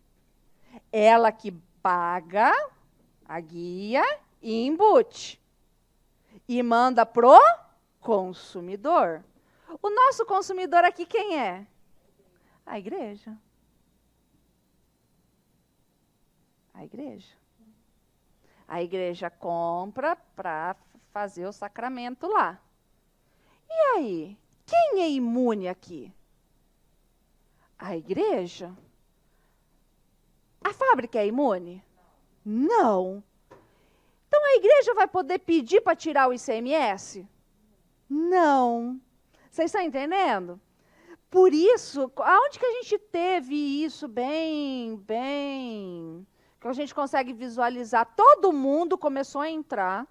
Ela que paga a guia e embute. E manda pro consumidor. O nosso consumidor aqui quem é? A igreja. A igreja. A igreja compra para fazer o sacramento lá. E aí, quem é imune aqui? A igreja? A fábrica é imune? Não. Então a igreja vai poder pedir para tirar o ICMS? Não. Vocês estão entendendo? Por isso, aonde que a gente teve isso bem, que a gente consegue visualizar? Todo mundo começou a entrar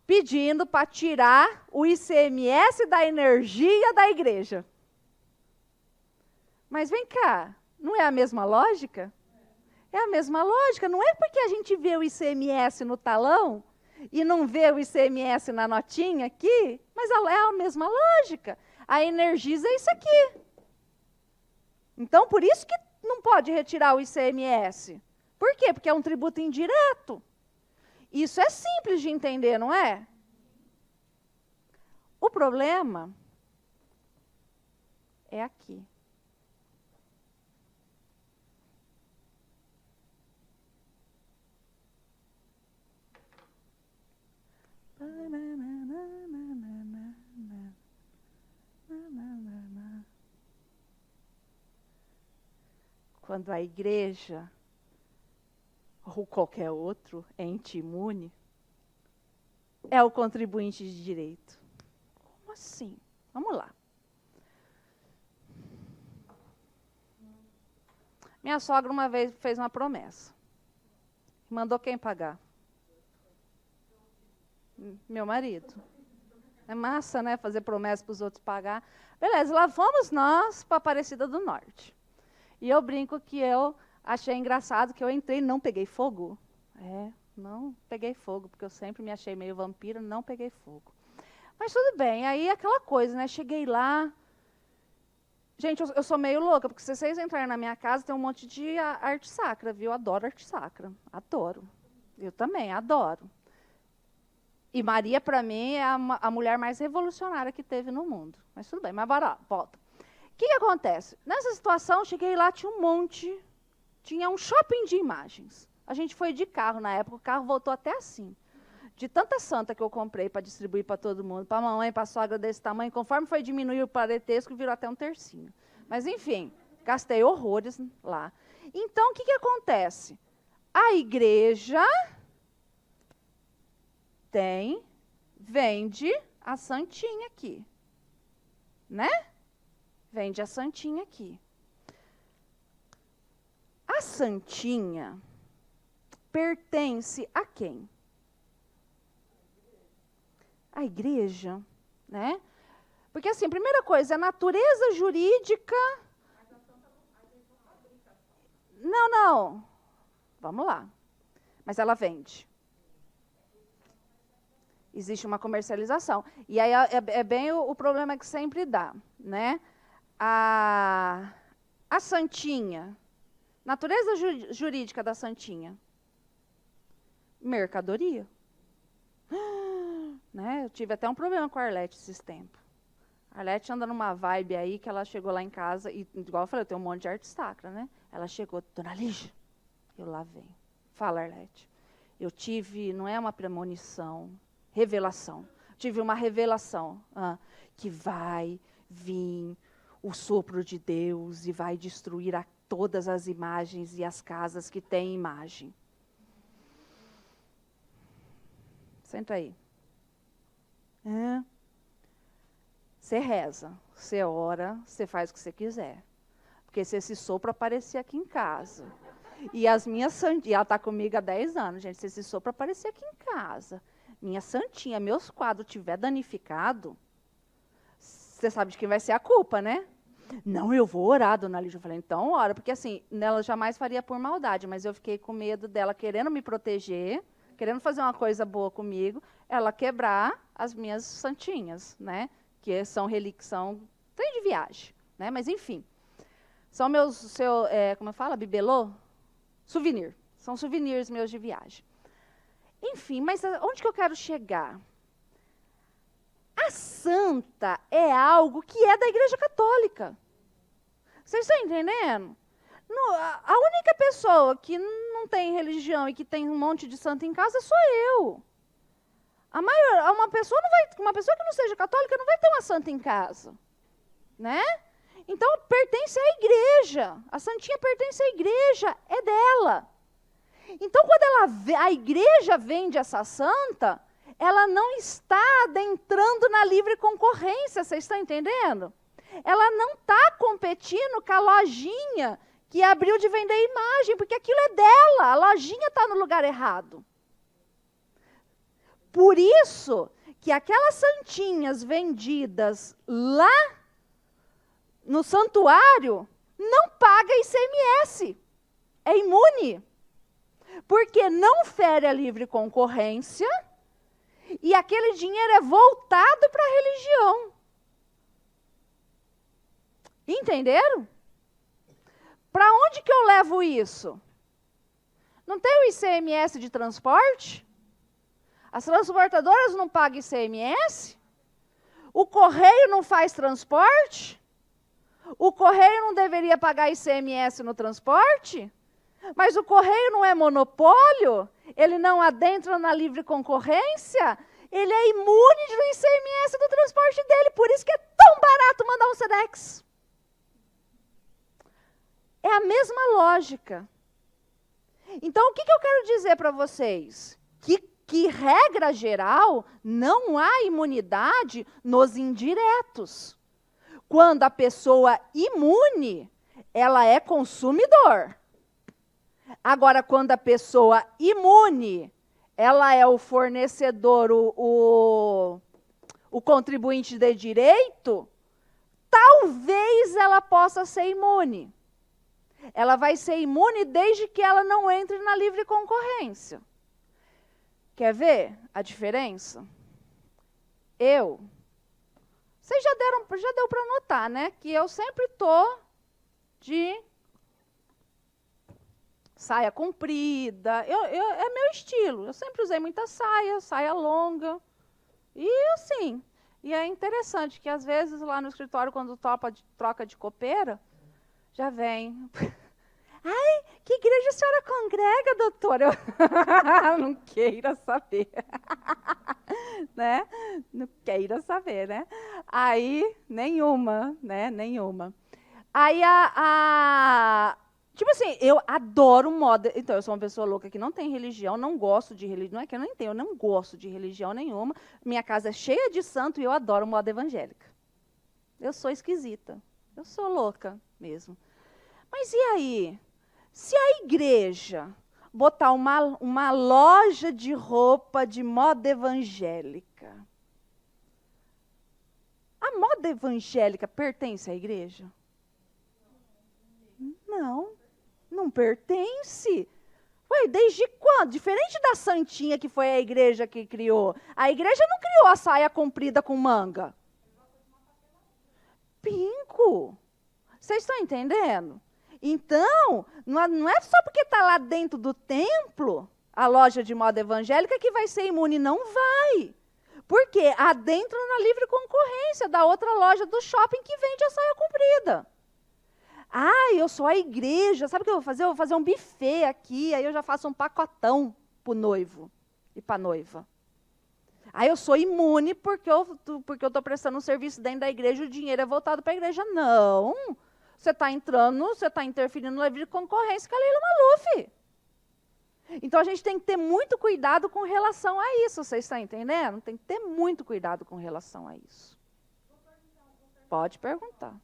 pedindo para tirar o ICMS da energia da igreja. Mas vem cá, não é a mesma lógica? É a mesma lógica, não é porque a gente vê o ICMS no talão e não vê o ICMS na notinha aqui, mas é a mesma lógica. A Energisa é isso aqui. Então, por isso que não pode retirar o ICMS. Por quê? Porque é um tributo indireto. Isso é simples de entender, não é? O problema é aqui. Quando a igreja ou qualquer outro ente imune é o contribuinte de direito. Como assim? Vamos lá. Minha sogra uma vez fez uma promessa. Mandou quem pagar? Meu marido. É massa, né? Fazer promessa para os outros pagar. Beleza, lá fomos nós para Aparecida do Norte. E eu brinco que eu achei engraçado que eu entrei e não peguei fogo. Não peguei fogo, porque eu sempre me achei meio vampiro, não peguei fogo. Mas tudo bem, aí aquela coisa, né? Cheguei lá. Gente, eu sou meio louca, porque se vocês entrarem na minha casa, tem um monte de arte sacra, viu? Eu adoro arte sacra. Adoro. Eu também, adoro. E Maria, para mim, é a mulher mais revolucionária que teve no mundo. Mas tudo bem, mas bora lá, volta. O que acontece? Nessa situação, cheguei lá, tinha um monte, tinha um shopping de imagens. A gente foi de carro na época, o carro voltou até assim. De tanta santa que eu comprei para distribuir para todo mundo, para a mamãe, para a sogra desse tamanho, conforme foi diminuir o parentesco, virou até um tercinho. Mas, enfim, gastei horrores lá. Então, o que acontece? A igreja vende a santinha aqui, né? Vende a santinha aqui. A santinha pertence a quem? A igreja, né? Porque assim, primeira coisa, a natureza jurídica... Não. Vamos lá. Mas ela vende. Existe uma comercialização. E aí é bem o problema que sempre dá, né? A santinha, natureza jurídica da santinha, mercadoria. Né? Eu tive até um problema com a Arlete esses tempos. A Arlete anda numa vibe aí que ela chegou lá em casa, e igual eu falei, eu tenho um monte de arte sacra, né? Ela chegou, dona Lígia, eu lá venho. Fala, Arlete. Eu tive, não é uma premonição, revelação. Tive uma revelação que vai vir o sopro de Deus e vai destruir todas as imagens e as casas que têm imagem. Senta aí. Você reza, você ora, você faz o que você quiser. Porque se esse sopro aparecer aqui em casa, e as minhas santinhas, ela está comigo há 10 anos, gente, se esse sopro aparecer aqui em casa, minha santinha, meus quadros tiver danificado, você sabe de quem vai ser a culpa, né? Não, eu vou orar, dona Lígia. Eu falei, então ora, porque assim, ela jamais faria por maldade, mas eu fiquei com medo dela querendo me proteger, querendo fazer uma coisa boa comigo, ela quebrar as minhas santinhas, né? Que são relíquias, tem de viagem, né? Mas enfim, são como eu falo, bibelô? Souvenir, são souvenirs meus de viagem. Enfim, mas onde que eu quero chegar? A santa é algo que é da Igreja Católica. Vocês estão entendendo? A única pessoa que não tem religião e que tem um monte de santa em casa sou eu. Uma pessoa que não seja católica não vai ter uma santa em casa, né? Então pertence à igreja. A santinha pertence à igreja, é dela. Então quando a igreja vende essa santa, ela não está adentrando na livre concorrência, vocês estão entendendo? Ela não está competindo com a lojinha que abriu de vender imagem, porque aquilo é dela, a lojinha está no lugar errado. Por isso que aquelas santinhas vendidas lá no santuário não paga ICMS, é imune, porque não fere a livre concorrência e aquele dinheiro é voltado para a religião. Entenderam? Para onde que eu levo isso? Não tem o ICMS de transporte? As transportadoras não pagam ICMS? O correio não faz transporte? O correio não deveria pagar ICMS no transporte? Mas o correio não é monopólio? Ele não adentra na livre concorrência? Ele é imune do ICMS do transporte dele, por isso que é tão barato mandar um Sedex. É a mesma lógica. Então, o que eu quero dizer para vocês? Que, regra geral, não há imunidade nos indiretos. Quando a pessoa imune, ela é consumidor. Agora, quando a pessoa imune, ela é o fornecedor, o contribuinte de direito, talvez ela possa ser imune. Ela vai ser imune desde que ela não entre na livre concorrência. Quer ver a diferença? Vocês já deu para notar, né? Que eu sempre estou de saia comprida. É meu estilo. Eu sempre usei muita saia longa. E assim, e é interessante que às vezes lá no escritório, quando troca de copeira, já vem. Ai, que igreja a senhora congrega, doutora? Eu não queira saber. Né? Não queira saber, né? Aí, nenhuma, né? Nenhuma. Aí, Tipo assim, eu adoro moda. Então, eu sou uma pessoa louca que não tem religião, não gosto de religião. Não é que eu nem tenho, eu não gosto de religião nenhuma. Minha casa é cheia de santo e eu adoro moda evangélica. Eu sou esquisita. Eu sou louca mesmo. Mas e aí? Se a igreja botar uma loja de roupa de moda evangélica, a moda evangélica pertence à igreja? Não, não pertence. Ué, desde quando? Diferente da santinha que foi a igreja que criou. A igreja não criou a saia comprida com manga. Pinco. Vocês estão entendendo? Então, não é só porque está lá dentro do templo, a loja de moda evangélica, que vai ser imune. Não vai. Porque adentra na livre concorrência da outra loja do shopping que vende a saia comprida. Ah, eu sou a igreja. Sabe o que eu vou fazer? Eu vou fazer um buffet aqui, aí eu já faço um pacotão para o noivo e para a noiva. Aí eu sou imune porque eu estou prestando um serviço dentro da igreja e o dinheiro é voltado para a igreja. Não. Você está entrando, você está interferindo na livre concorrência com a Leila Maluf. Então a gente tem que ter muito cuidado com relação a isso. Vocês estão entendendo? Tem que ter muito cuidado com relação a isso. Pode perguntar.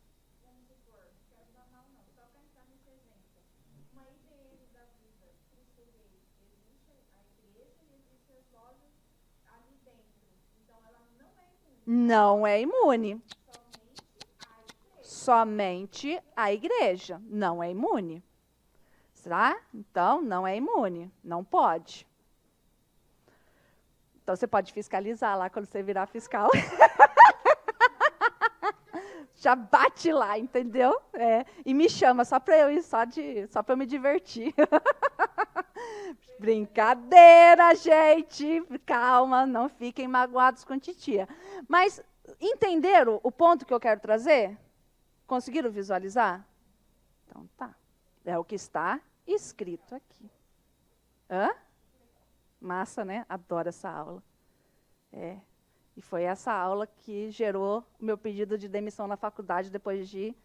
Não é imune. Somente a igreja não é imune. Tá? Então, não é imune. Não pode. Então, você pode fiscalizar lá quando você virar fiscal. Já bate lá, entendeu? É, e me chama só para eu ir, só para eu me divertir. Brincadeira, gente. Calma, não fiquem magoados com titia. Mas entenderam o ponto que eu quero trazer? Conseguiram visualizar? Então tá. É o que está escrito aqui. Hã? Massa, né? Adoro essa aula. É. E foi essa aula que gerou o meu pedido de demissão na faculdade depois de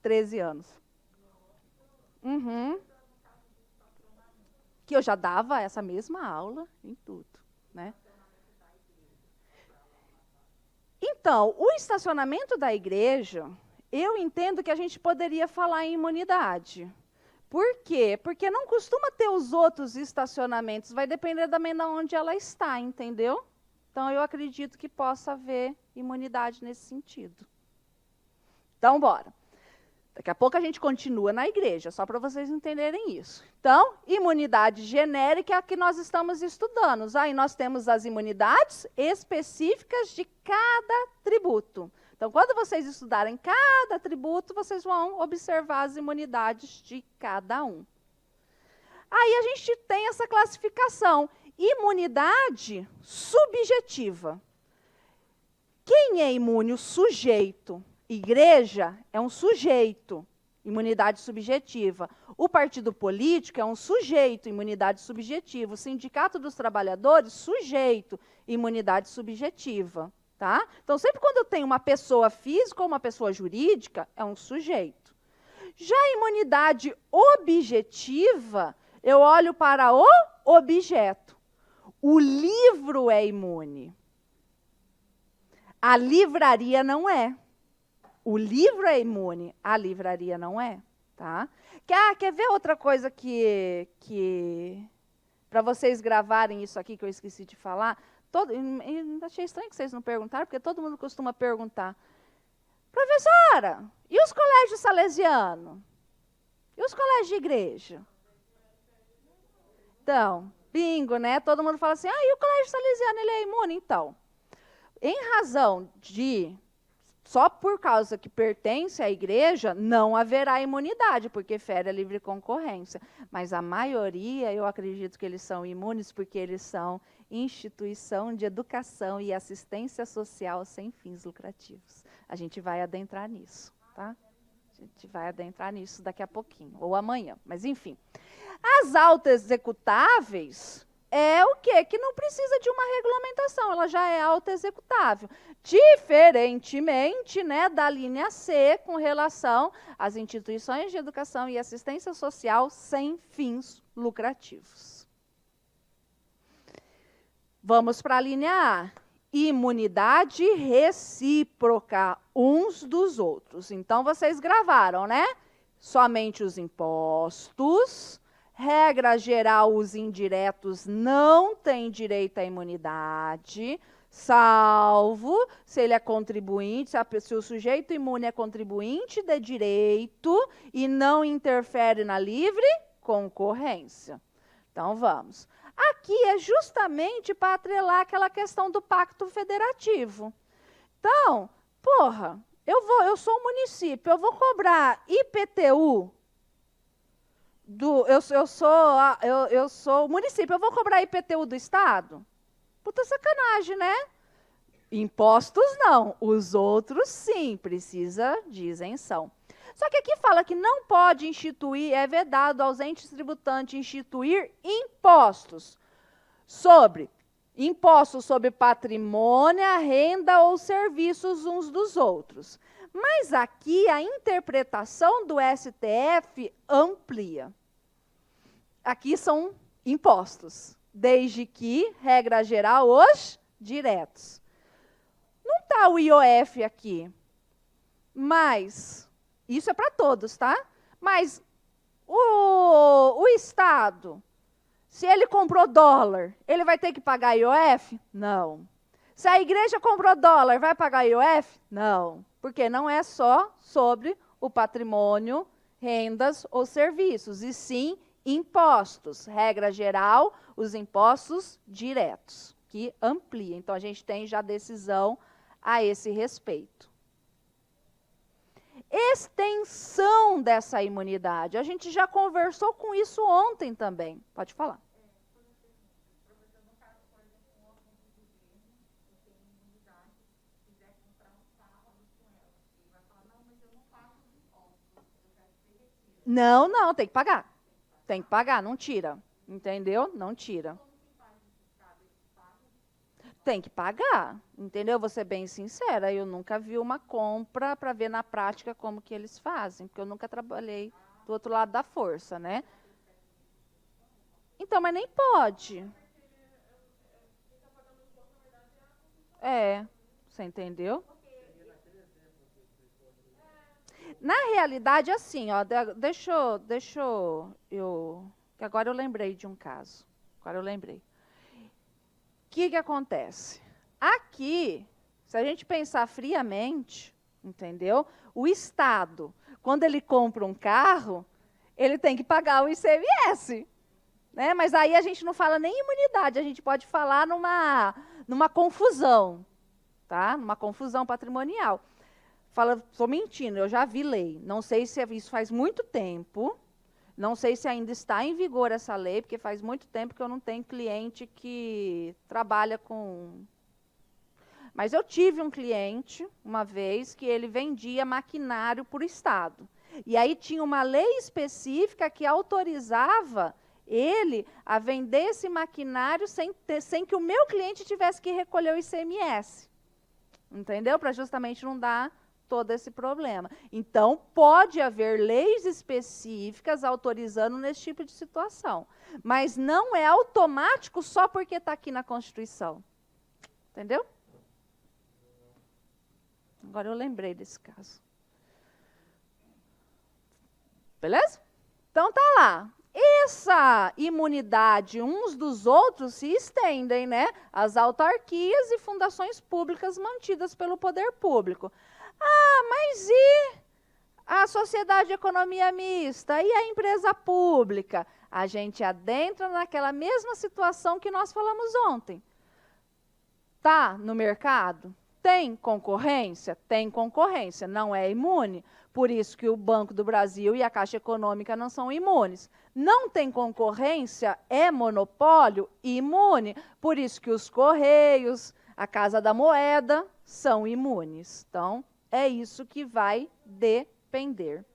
13 anos. Uhum. Que eu já dava essa mesma aula em tudo, né? Então, o estacionamento da igreja, eu entendo que a gente poderia falar em imunidade. Por quê? Porque não costuma ter os outros estacionamentos, vai depender também de onde ela está, entendeu? Então, eu acredito que possa haver imunidade nesse sentido. Então, bora. Daqui a pouco a gente continua na igreja, só para vocês entenderem isso. Então, imunidade genérica é a que nós estamos estudando. Aí nós temos as imunidades específicas de cada tributo. Então, quando vocês estudarem cada tributo, vocês vão observar as imunidades de cada um. Aí a gente tem essa classificação. Imunidade subjetiva. Quem é imune? O sujeito. Igreja é um sujeito, imunidade subjetiva. O partido político é um sujeito, imunidade subjetiva. O sindicato dos trabalhadores, sujeito, imunidade subjetiva. Tá? Então, sempre quando eu tenho uma pessoa física ou uma pessoa jurídica, é um sujeito. Já a imunidade objetiva, eu olho para o objeto. O livro é imune. A livraria não é. O livro é imune, a livraria não é. Tá? Quer ver outra coisa que para vocês gravarem isso aqui que eu esqueci de falar? Achei estranho que vocês não perguntaram, porque todo mundo costuma perguntar. Professora, e os colégios salesianos? E os colégios de igreja? Então, bingo, né? Todo mundo fala assim, e o colégio salesiano, ele é imune? Então, em razão de... Só por causa que pertence à igreja, não haverá imunidade, porque fere a livre concorrência. Mas a maioria, eu acredito que eles são imunes, porque eles são instituição de educação e assistência social sem fins lucrativos. A gente vai adentrar nisso, tá? A gente vai adentrar nisso daqui a pouquinho, ou amanhã, mas enfim. As auto-executáveis, é o quê? Que não precisa de uma regulamentação, ela já é autoexecutável. Diferentemente, né, da linha C, com relação às instituições de educação e assistência social sem fins lucrativos. Vamos para a linha A. Imunidade recíproca uns dos outros. Então, vocês gravaram, né? Somente os impostos. Regra geral, os indiretos não têm direito à imunidade, salvo se ele é contribuinte, se o sujeito imune é contribuinte de direito e não interfere na livre concorrência. Então, vamos. Aqui é justamente para atrelar aquela questão do pacto federativo. Então, porra, eu sou um município, eu vou cobrar IPTU eu sou o município, eu vou cobrar IPTU do Estado? Puta sacanagem, né? Impostos não, os outros sim, precisa de isenção. Só que aqui fala que não pode instituir, é vedado aos entes tributantes instituir impostos sobre patrimônio, renda ou serviços uns dos outros. Mas aqui a interpretação do STF amplia. Aqui são impostos, desde que, regra geral, os diretos. Não está o IOF aqui, mas isso é para todos, tá? Mas o Estado, se ele comprou dólar, ele vai ter que pagar IOF? Não. Se a igreja comprou dólar, vai pagar IOF? Não. Porque não é só sobre o patrimônio, rendas ou serviços, e sim impostos. Regra geral, os impostos diretos, que amplia. Então, a gente tem já decisão a esse respeito. Extensão dessa imunidade. A gente já conversou com isso ontem também. Pode falar. Não, não, tem que pagar. Tem que pagar, não tira. Entendeu? Não tira. Tem que pagar, entendeu? Vou ser bem sincera, eu nunca vi uma compra para ver na prática como que eles fazem, porque eu nunca trabalhei do outro lado da força, né? Então, mas nem pode. É, você entendeu? Na realidade, assim, ó, deixa eu... Agora eu lembrei de um caso. Agora eu lembrei. O que acontece? Aqui, se a gente pensar friamente, entendeu? O Estado, quando ele compra um carro, ele tem que pagar o ICMS. Né? Mas aí a gente não fala nem imunidade, a gente pode falar numa confusão, tá? Numa confusão patrimonial. Estou mentindo, eu já vi lei. Não sei se isso faz muito tempo. Não sei se ainda está em vigor essa lei, porque faz muito tempo que eu não tenho cliente que trabalha com... Mas eu tive um cliente, uma vez, que ele vendia maquinário para o Estado. E aí tinha uma lei específica que autorizava ele a vender esse maquinário sem que o meu cliente tivesse que recolher o ICMS. Entendeu? Para justamente não dar todo esse problema. Então, pode haver leis específicas autorizando nesse tipo de situação. Mas não é automático só porque está aqui na Constituição. Entendeu? Agora eu lembrei desse caso. Beleza? Então, tá lá. Essa imunidade uns dos outros se estendem, né, às autarquias e fundações públicas mantidas pelo poder público. Ah, mas e a sociedade de economia mista? E a empresa pública? A gente adentra naquela mesma situação que nós falamos ontem. Tá no mercado? Tem concorrência? Tem concorrência, não é imune. Por isso que o Banco do Brasil e a Caixa Econômica não são imunes. Não tem concorrência, é monopólio, imune. Por isso que os Correios, a Casa da Moeda, são imunes. Então, é isso que vai depender.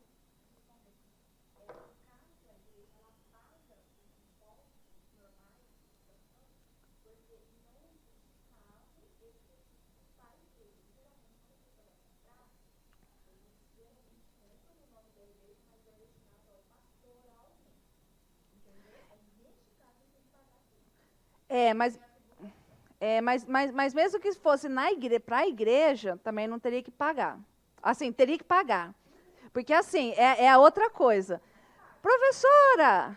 É, mas, mas mesmo que fosse para a igreja, também não teria que pagar. Assim, teria que pagar. Porque, assim, é a outra coisa. Professora,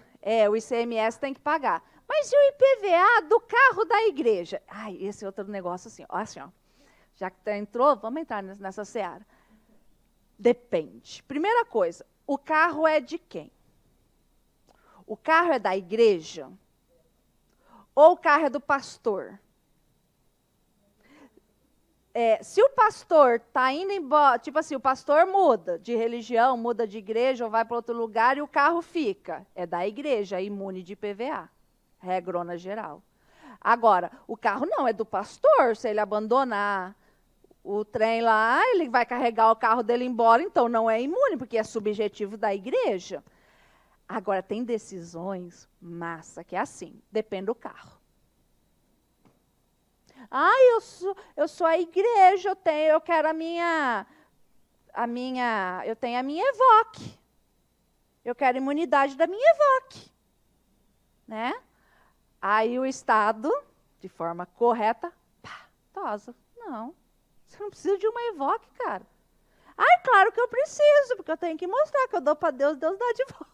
o ICMS tem que pagar. Mas e o IPVA do carro da igreja? Ai, esse é outro negócio assim, ó. Já que entrou, vamos entrar nessa seara. Depende. Primeira coisa, o carro é de quem? O carro é da igreja? Ou o carro é do pastor? Se o pastor está indo embora, tipo assim, o pastor muda de religião, muda de igreja ou vai para outro lugar e o carro fica. É da igreja, é imune de IPVA. Regrona geral. Agora, o carro não, é do pastor. Se ele abandonar o trem lá, ele vai carregar o carro dele embora, então não é imune, porque é subjetivo da igreja. Agora, tem decisões, massa, que é assim, depende do carro. Eu sou a igreja, eu quero eu tenho a minha Evoque. Eu quero a imunidade da minha Evoque. Né? Aí o Estado, de forma correta, tosa. Não, você não precisa de uma Evoque, cara. Claro que eu preciso, porque eu tenho que mostrar que eu dou para Deus, Deus dá de volta.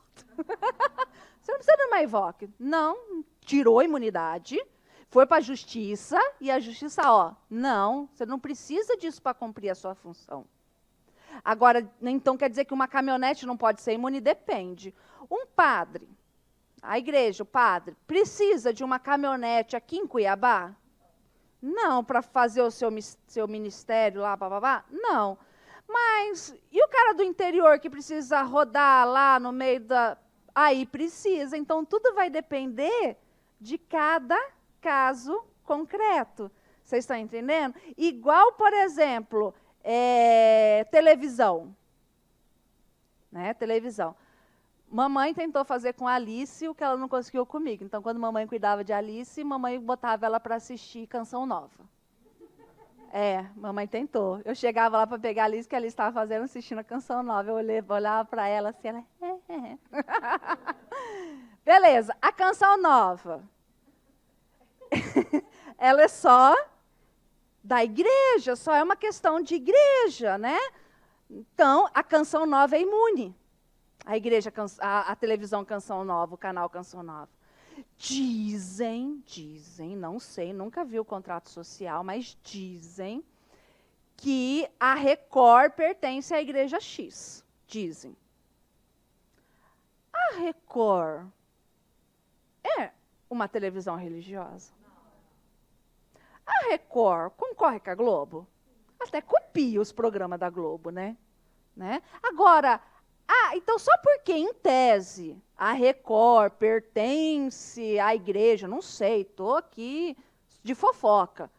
Você não precisa de uma Evoque. Não, tirou a imunidade. Foi para a justiça, e a justiça, não, você não precisa disso para cumprir a sua função. Agora, então quer dizer que uma caminhonete não pode ser imune? Depende. Um padre, a igreja, o padre, precisa de uma caminhonete aqui em Cuiabá? Não, para fazer o seu ministério lá, bababá? Não. Mas, e o cara do interior que precisa rodar lá no meio da... Aí precisa. Então, tudo vai depender de cada caso concreto. Vocês estão entendendo? Igual, por exemplo, televisão. Né? Televisão. Mamãe tentou fazer com a Alice o que ela não conseguiu comigo. Então, quando mamãe cuidava de Alice, mamãe botava ela para assistir Canção Nova. Mamãe tentou. Eu chegava lá para pegar a Alice, que ela estava fazendo, assistindo a Canção Nova. Eu olhava para ela assim, ela... Beleza, a Canção Nova. Ela é só da igreja, só é uma questão de igreja, né? Então, a Canção Nova é imune. A igreja, a televisão Canção Nova, o canal Canção Nova. Dizem, não sei, nunca vi o contrato social, mas dizem que a Record pertence à igreja X. Dizem. A Record é uma televisão religiosa? A Record concorre com a Globo? Até copia os programas da Globo, né? Agora, então só porque, em tese, a Record pertence à igreja, não sei, estou aqui de fofoca.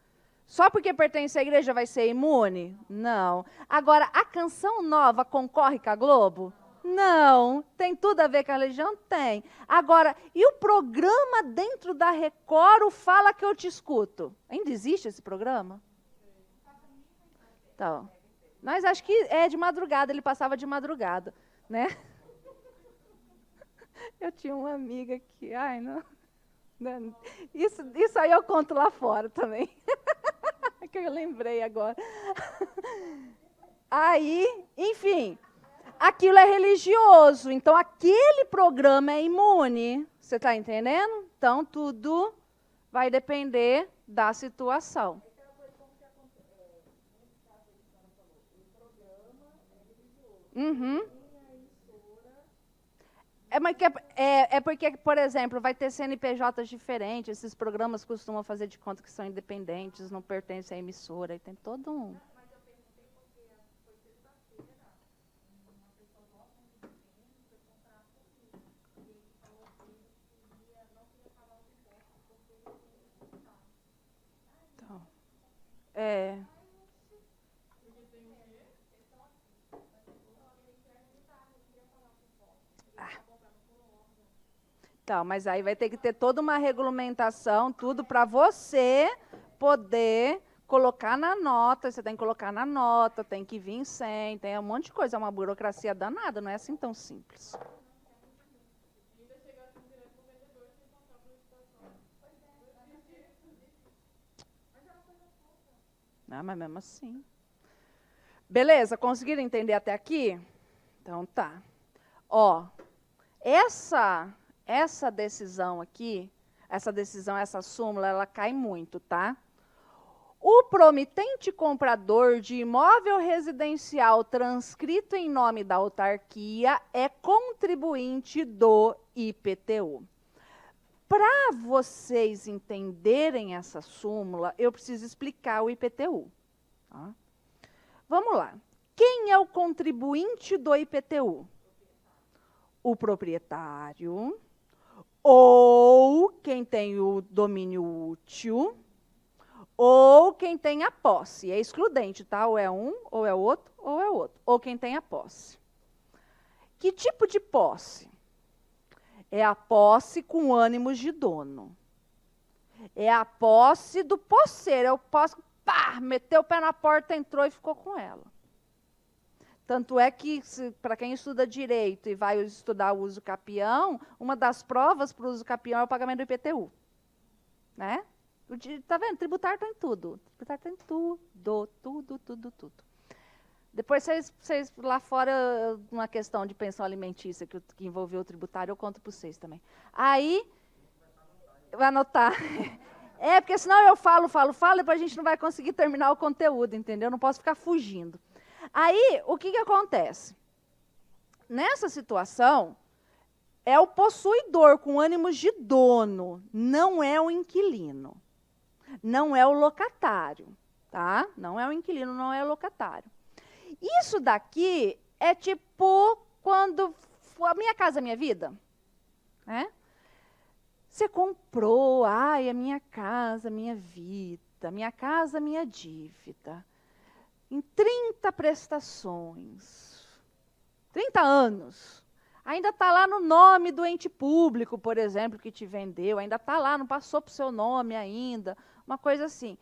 Só porque pertence à igreja vai ser imune? Não. Agora, a Canção Nova concorre com a Globo? Não. Tem tudo a ver com a religião? Tem. Agora, e o programa dentro da Record, o Fala Que Eu Te Escuto? Ainda existe esse programa? Então, nós acho que é de madrugada, ele passava de madrugada, né? Eu tinha uma amiga que, não, isso aí eu conto lá fora também, que eu lembrei agora. Aí, enfim, aquilo é religioso, então aquele programa é imune, você está entendendo? Então, tudo vai depender da situação. Uhum. Porque, por exemplo, vai ter CNPJs diferentes, esses programas costumam fazer de conta que são independentes, não pertencem à emissora, e tem todo um... Então, Então, mas aí vai ter que ter toda uma regulamentação, tudo para você poder colocar na nota, você tem que colocar na nota, tem que vir sem, tem um monte de coisa, é uma burocracia danada, não é assim tão simples. Ah, mas mesmo assim. Beleza, conseguiram entender até aqui? Então tá. Ó, essa decisão aqui, essa súmula, ela cai muito, tá? O promitente comprador de imóvel residencial transcrito em nome da autarquia é contribuinte do IPTU. Para vocês entenderem essa súmula, eu preciso explicar o IPTU. Tá? Vamos lá. Quem é o contribuinte do IPTU? O proprietário, ou quem tem o domínio útil, ou quem tem a posse. É excludente, tá? Ou é um, ou é o outro, ou é o outro. Ou quem tem a posse. Que tipo de posse? É a posse com ânimos de dono. É a posse do posseiro. É o posse que, pá, meteu o pé na porta, entrou e ficou com ela. Tanto é que, para quem estuda direito e vai estudar o uso capião, uma das provas para o uso capião é o pagamento do IPTU. Né? Tá vendo? Tributário está em tudo. Tributário está em tudo. Depois, vocês lá fora, uma questão de pensão alimentícia que envolveu o tributário, eu conto para vocês também. Aí, vai anotar. É, porque senão eu falo, depois a gente não vai conseguir terminar o conteúdo, entendeu? Não posso ficar fugindo. Aí, o que acontece? Nessa situação, é o possuidor com ânimos de dono, não é o inquilino. Não é o locatário, tá? Não é o inquilino, não é o locatário. Isso daqui é tipo quando a Minha Casa Minha Vida, né? Você comprou, ai, a minha casa, minha vida, minha casa, minha dívida, em 30 prestações, 30 anos. Ainda está lá no nome do ente público, por exemplo, que te vendeu, ainda está lá, não passou para o seu nome ainda, uma coisa assim.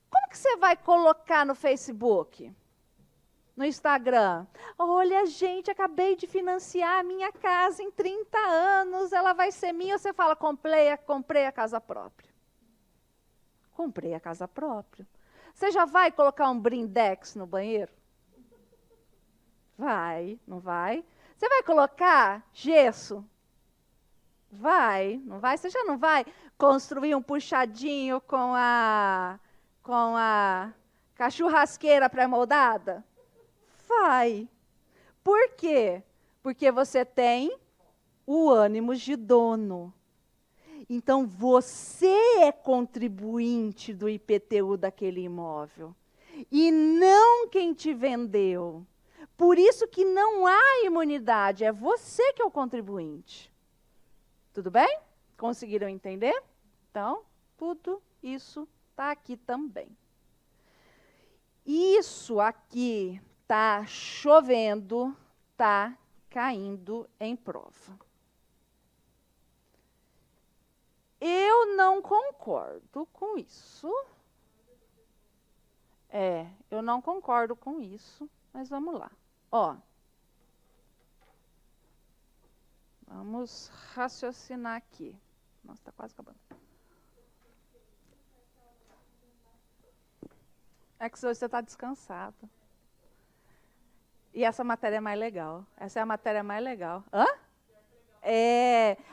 Como que você vai colocar no Facebook? No Instagram? Olha, gente, acabei de financiar a minha casa em 30 anos, ela vai ser minha. Você fala, comprei a casa própria. Comprei a casa própria. Você já vai colocar um blindex no banheiro? Vai, não vai? Você vai colocar gesso? Vai, não vai? Você já não vai construir um puxadinho com a churrasqueira pré-moldada? Vai. Por quê? Porque você tem o ânimos de dono. Então, você é contribuinte do IPTU daquele imóvel. E não quem te vendeu. Por isso que não há imunidade, é você que é o contribuinte. Tudo bem? Conseguiram entender? Então, tudo isso está aqui também. Isso aqui está chovendo, está caindo em prova. Eu não concordo com isso. Eu não concordo com isso, mas vamos lá. Ó, vamos raciocinar aqui. Nossa, está quase acabando. É que hoje você está descansado. E essa matéria é mais legal. Essa é a matéria mais legal. Hã?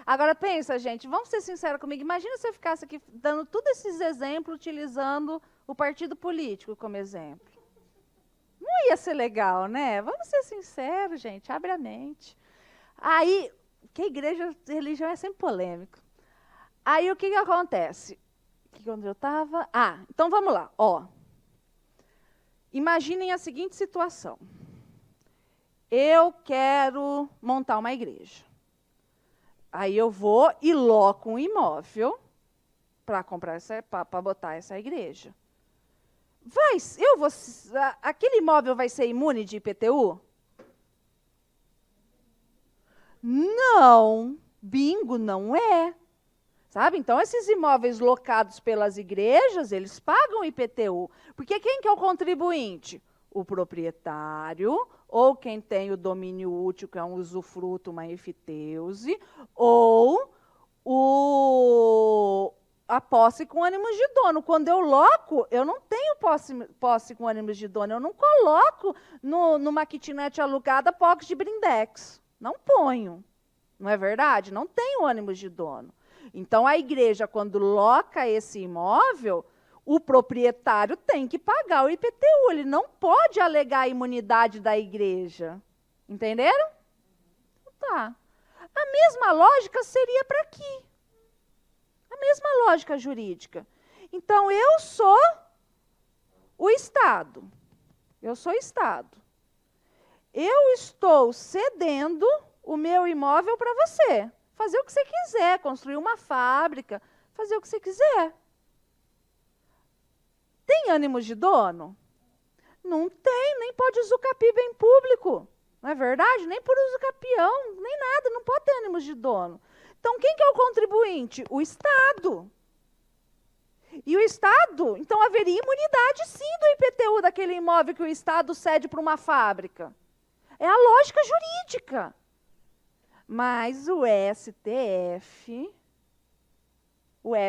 Agora pensa, gente, vamos ser sinceros comigo. Imagina se eu ficasse aqui dando todos esses exemplos, utilizando o partido político como exemplo. Não ia ser legal, né? Vamos ser sinceros, gente, abre a mente. Aí, que igreja, religião é sempre polêmico. Aí o que acontece? Onde eu estava? Então vamos lá, ó. Imaginem a seguinte situação. Eu quero montar uma igreja. Aí eu vou e loco um imóvel para botar essa igreja. Aquele imóvel vai ser imune de IPTU? Não, bingo, não é. Sabe? Então, esses imóveis locados pelas igrejas, eles pagam IPTU. Porque quem que é o contribuinte? O proprietário, ou quem tem o domínio útil, que é um usufruto, uma enfiteuse, ou a posse com ânimos de dono. Quando eu loco, eu não tenho posse com ânimos de dono. Eu não coloco numa kitnet alugada pocket de brindex. Não ponho. Não é verdade? Não tenho ânimos de dono. Então, a igreja, quando loca esse imóvel, o proprietário tem que pagar o IPTU. Ele não pode alegar a imunidade da igreja. Entenderam? Tá. A mesma lógica seria para aqui. A mesma lógica jurídica. Então, eu sou o Estado. Eu sou Estado. Eu estou cedendo o meu imóvel para você. Fazer o que você quiser, construir uma fábrica, fazer o que você quiser. Tem ânimos de dono? Não tem, nem pode usucapiar bem público. Não é verdade? Nem por usucapião, nem nada, não pode ter ânimos de dono. Então, quem que é o contribuinte? O Estado. E o Estado, então haveria imunidade sim do IPTU daquele imóvel que o Estado cede para uma fábrica. É a lógica jurídica. Mas o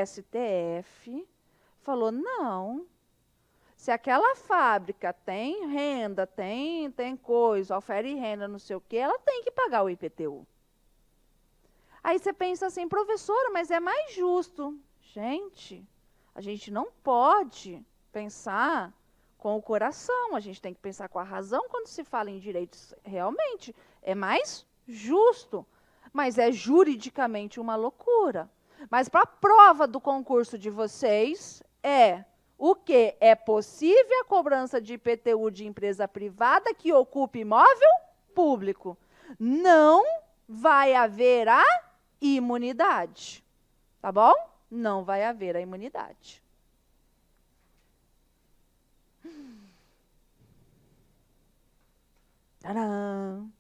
STF falou, não. Se aquela fábrica tem renda, tem coisa, ofere renda, não sei o quê, ela tem que pagar o IPTU. Aí você pensa assim, professora, mas é mais justo. Gente, a gente não pode pensar com o coração, a gente tem que pensar com a razão quando se fala em direitos. Realmente, é mais justo, mas é juridicamente uma loucura. Mas para a prova do concurso de vocês, o que? É possível a cobrança de IPTU de empresa privada que ocupe imóvel público. Não vai haver a imunidade. Tá bom? Não vai haver a imunidade. Tcharam!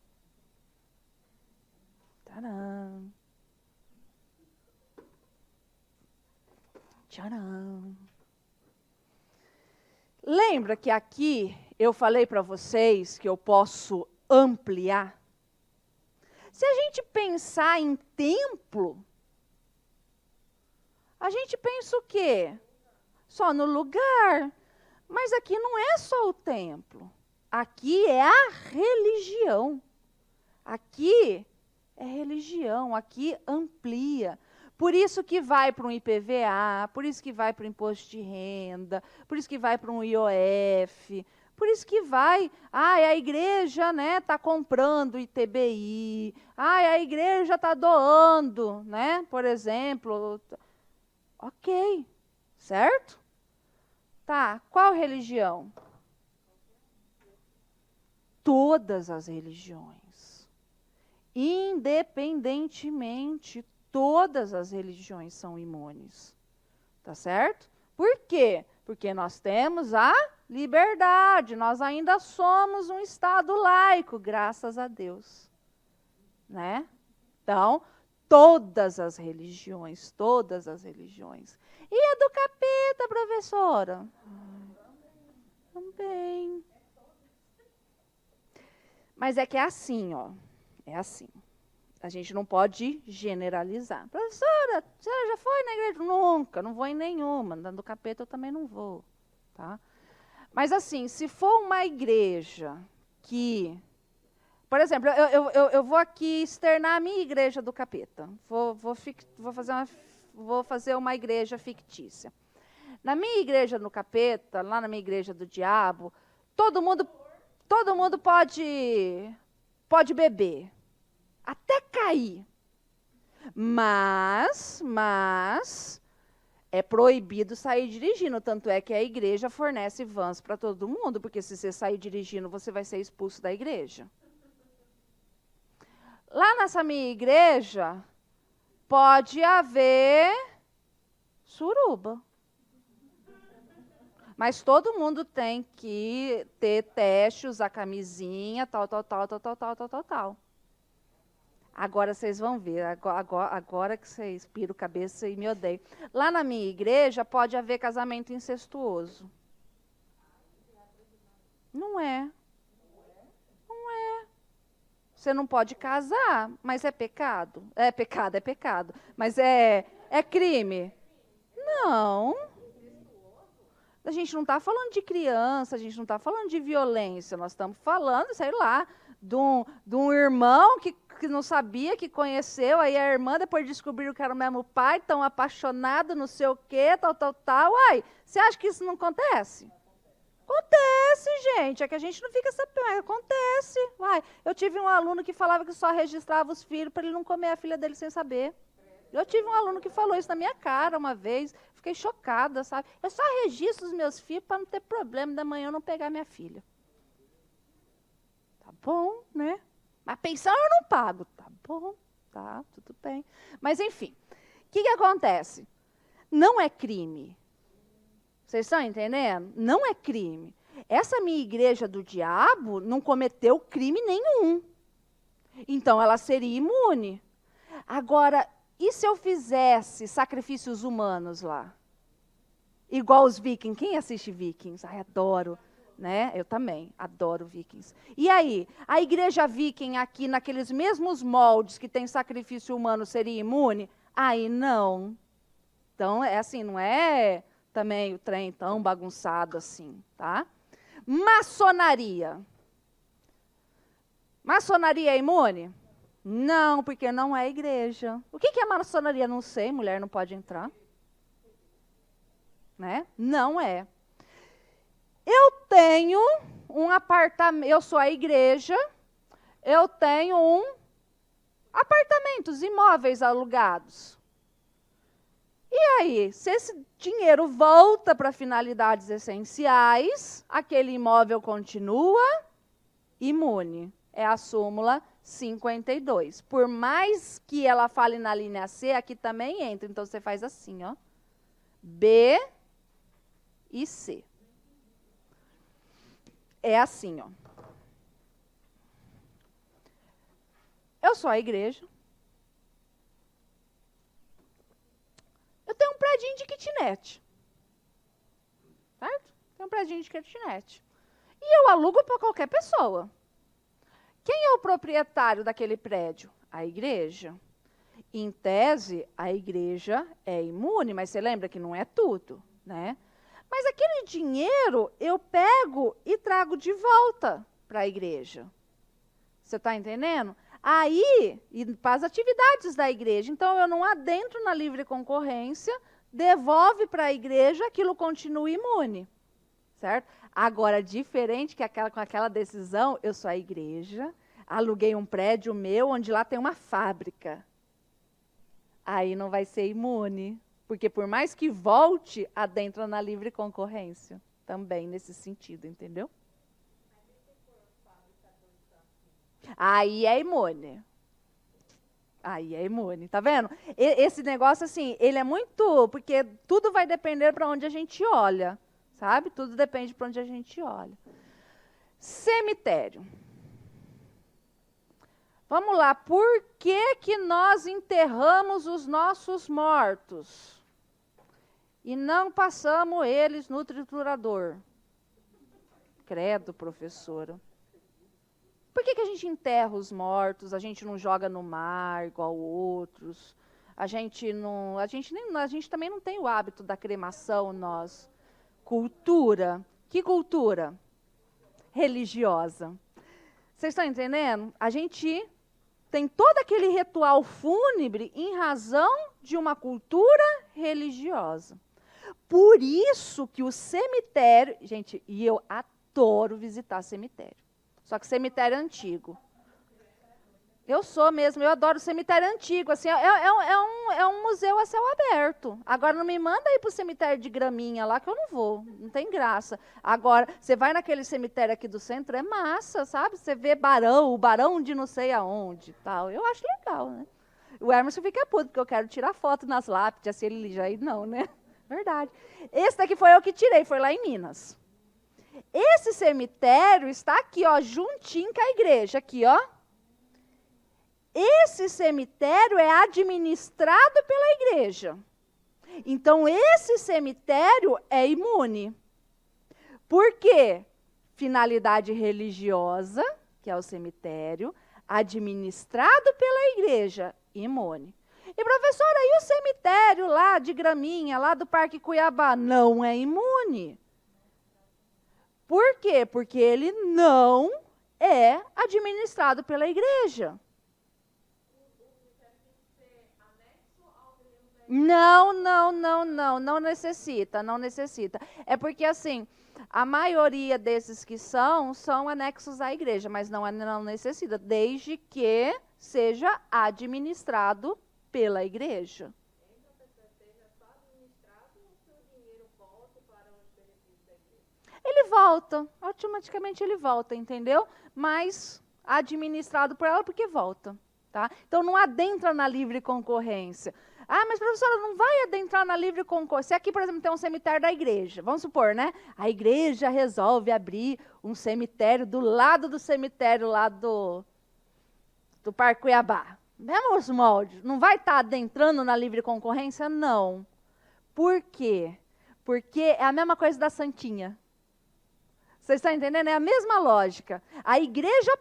Tcharam! Tcharam! Lembra que aqui eu falei para vocês que eu posso ampliar? Se a gente pensar em templo, a gente pensa o quê? Só no lugar. Mas aqui não é só o templo. Aqui é a religião. Aqui é religião, aqui amplia. Por isso que vai para um IPVA, por isso que vai para o imposto de renda, por isso que vai para um IOF, por isso que vai, a igreja está comprando ITBI, a igreja está doando, por exemplo. Ok, certo? Tá, qual religião? Todas as religiões. Independentemente, todas as religiões são imunes. Tá certo? Por quê? Porque nós temos a liberdade, nós ainda somos um Estado laico, graças a Deus. Então, todas as religiões. E a do capeta, professora? Também. Mas é que é assim, é assim. A gente não pode generalizar. Professora, a senhora já foi na igreja? Nunca, não vou em nenhuma. Do capeta eu também não vou. Tá? Mas assim, se for uma igreja que... Por exemplo, eu vou aqui externar a minha igreja do capeta. Vou fazer uma igreja fictícia. Na minha igreja no capeta, lá na minha igreja do diabo, todo mundo pode beber. Até cair. Mas é proibido sair dirigindo. Tanto é que a igreja fornece vans para todo mundo, porque se você sair dirigindo, você vai ser expulso da igreja. Lá nessa minha igreja, pode haver suruba. Mas todo mundo tem que ter teste, usar camisinha, tal. Agora vocês vão ver, agora que vocês piram cabeça e me odeiam. Lá na minha igreja pode haver casamento incestuoso. Não é. Não é. Você não pode casar, mas é pecado. É pecado. Mas é crime? Não. A gente não está falando de criança, a gente não está falando de violência, nós estamos falando, sei lá, de um irmão que não sabia, que conheceu, aí a irmã depois descobriu que era o mesmo pai, tão apaixonado, não sei o quê, tal. Uai, você acha que isso não acontece? Acontece, gente, é que a gente não fica sabendo, acontece. Uai, eu tive um aluno que falava que só registrava os filhos para ele não comer a filha dele sem saber. Eu tive um aluno que falou isso na minha cara uma vez, fiquei chocada, sabe? Eu só registro os meus filhos para não ter problema da manhã eu não pegar minha filha. Tá bom, né? Mas pensão eu não pago. Tá bom, tá, tudo bem. Mas, enfim, o que acontece? Não é crime. Vocês estão entendendo? Não é crime. Essa minha igreja do diabo não cometeu crime nenhum. Então, ela seria imune. Agora, e se eu fizesse sacrifícios humanos lá? Igual os Vikings. Quem assiste Vikings? Ai, adoro. Né? Eu também adoro Vikings. E aí, a igreja viking aqui, naqueles mesmos moldes que tem sacrifício humano, seria imune? Aí não. Então, é assim, não é também o trem tão bagunçado assim, tá? Maçonaria. Maçonaria é imune? Não, porque não é igreja. O que é maçonaria? Não sei, mulher não pode entrar. Né? Não é. Eu tenho um apartamento, eu sou a igreja, eu tenho apartamentos, imóveis alugados. E aí, se esse dinheiro volta para finalidades essenciais, aquele imóvel continua imune. É a súmula 52. Por mais que ela fale na linha C, aqui também entra. Então, você faz assim, ó. B e C. É assim, ó. Eu sou a igreja. Eu tenho um predinho de kitnet. Certo? Tenho um predinho de kitnet. E eu alugo para qualquer pessoa. Quem é o proprietário daquele prédio? A igreja. Em tese, a igreja é imune, mas você lembra que não é tudo, né? Mas aquele dinheiro eu pego e trago de volta para a igreja. Você está entendendo? Aí, e para as atividades da igreja. Então, eu não adentro na livre concorrência, devolve para a igreja, aquilo continua imune. Certo? Agora, diferente que com aquela decisão, eu sou a igreja, aluguei um prédio meu, onde lá tem uma fábrica. Aí não vai ser imune. Porque por mais que volte, adentra na livre concorrência. Também nesse sentido, entendeu? Aí é imune. Aí é imune, tá vendo? Esse negócio, assim, ele é muito... Porque tudo vai depender para onde a gente olha, sabe? Tudo depende para onde a gente olha. Cemitério. Vamos lá, por que nós enterramos os nossos mortos e não passamos eles no triturador? Credo, professora. Por que a gente enterra os mortos, a gente não joga no mar igual outros? A gente também não tem o hábito da cremação, nós. Cultura. Que cultura? Religiosa. Vocês estão entendendo? A gente tem todo aquele ritual fúnebre em razão de uma cultura religiosa. Por isso que o cemitério... Gente, e eu adoro visitar cemitério. Só que cemitério antigo. Eu sou mesmo, eu adoro cemitério antigo. Assim, é um museu a céu aberto. Agora, não me manda ir para o cemitério de graminha lá, que eu não vou. Não tem graça. Agora, você vai naquele cemitério aqui do centro, é massa, sabe? Você vê o barão de não sei aonde. Tal. Eu acho legal, né? O Emerson fica puto, porque eu quero tirar foto nas lápides, assim, ele já... Não, né? Verdade. Esse daqui foi eu que tirei, foi lá em Minas. Esse cemitério está aqui, ó, juntinho com a igreja, aqui, ó. Esse cemitério é administrado pela igreja. Então, esse cemitério é imune. Por quê? Finalidade religiosa, que é o cemitério, administrado pela igreja, imune. E, professora, e o cemitério lá de Graminha, lá do Parque Cuiabá, não é imune? Por quê? Porque ele não é administrado pela igreja. Não necessita, não necessita. É porque, assim, a maioria desses que são anexos à igreja, mas não necessita, desde que seja administrado pela igreja. Ele volta, automaticamente ele volta, entendeu? Mas administrado por ela porque volta, tá? Então não adentra na livre concorrência. Ah, mas professora, não vai adentrar na livre concorrência. Se aqui, por exemplo, tem um cemitério da igreja, vamos supor, né? A igreja resolve abrir um cemitério do lado do cemitério lá do Parque Cuiabá. Mesmos moldes. Não vai estar adentrando na livre concorrência? Não. Por quê? Porque é a mesma coisa da Santinha. Vocês estão entendendo? É a mesma lógica. A igreja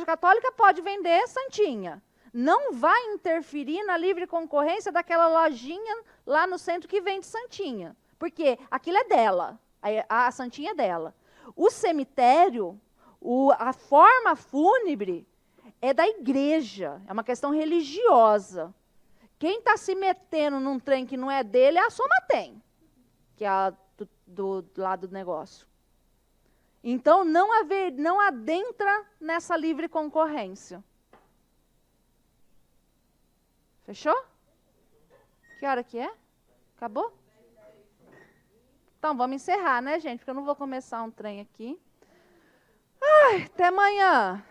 católica pode vender Santinha. Não vai interferir na livre concorrência daquela lojinha lá no centro que vende Santinha. Porque aquilo é dela. A Santinha é dela. O cemitério, a forma fúnebre, é da igreja. É uma questão religiosa. Quem está se metendo num trem que não é dele é a Somatem, que é a do lado do negócio. Então, não adentra nessa livre concorrência. Fechou? Que hora que é? Acabou? Então, vamos encerrar, né, gente? Porque eu não vou começar um trem aqui. Ai, até amanhã.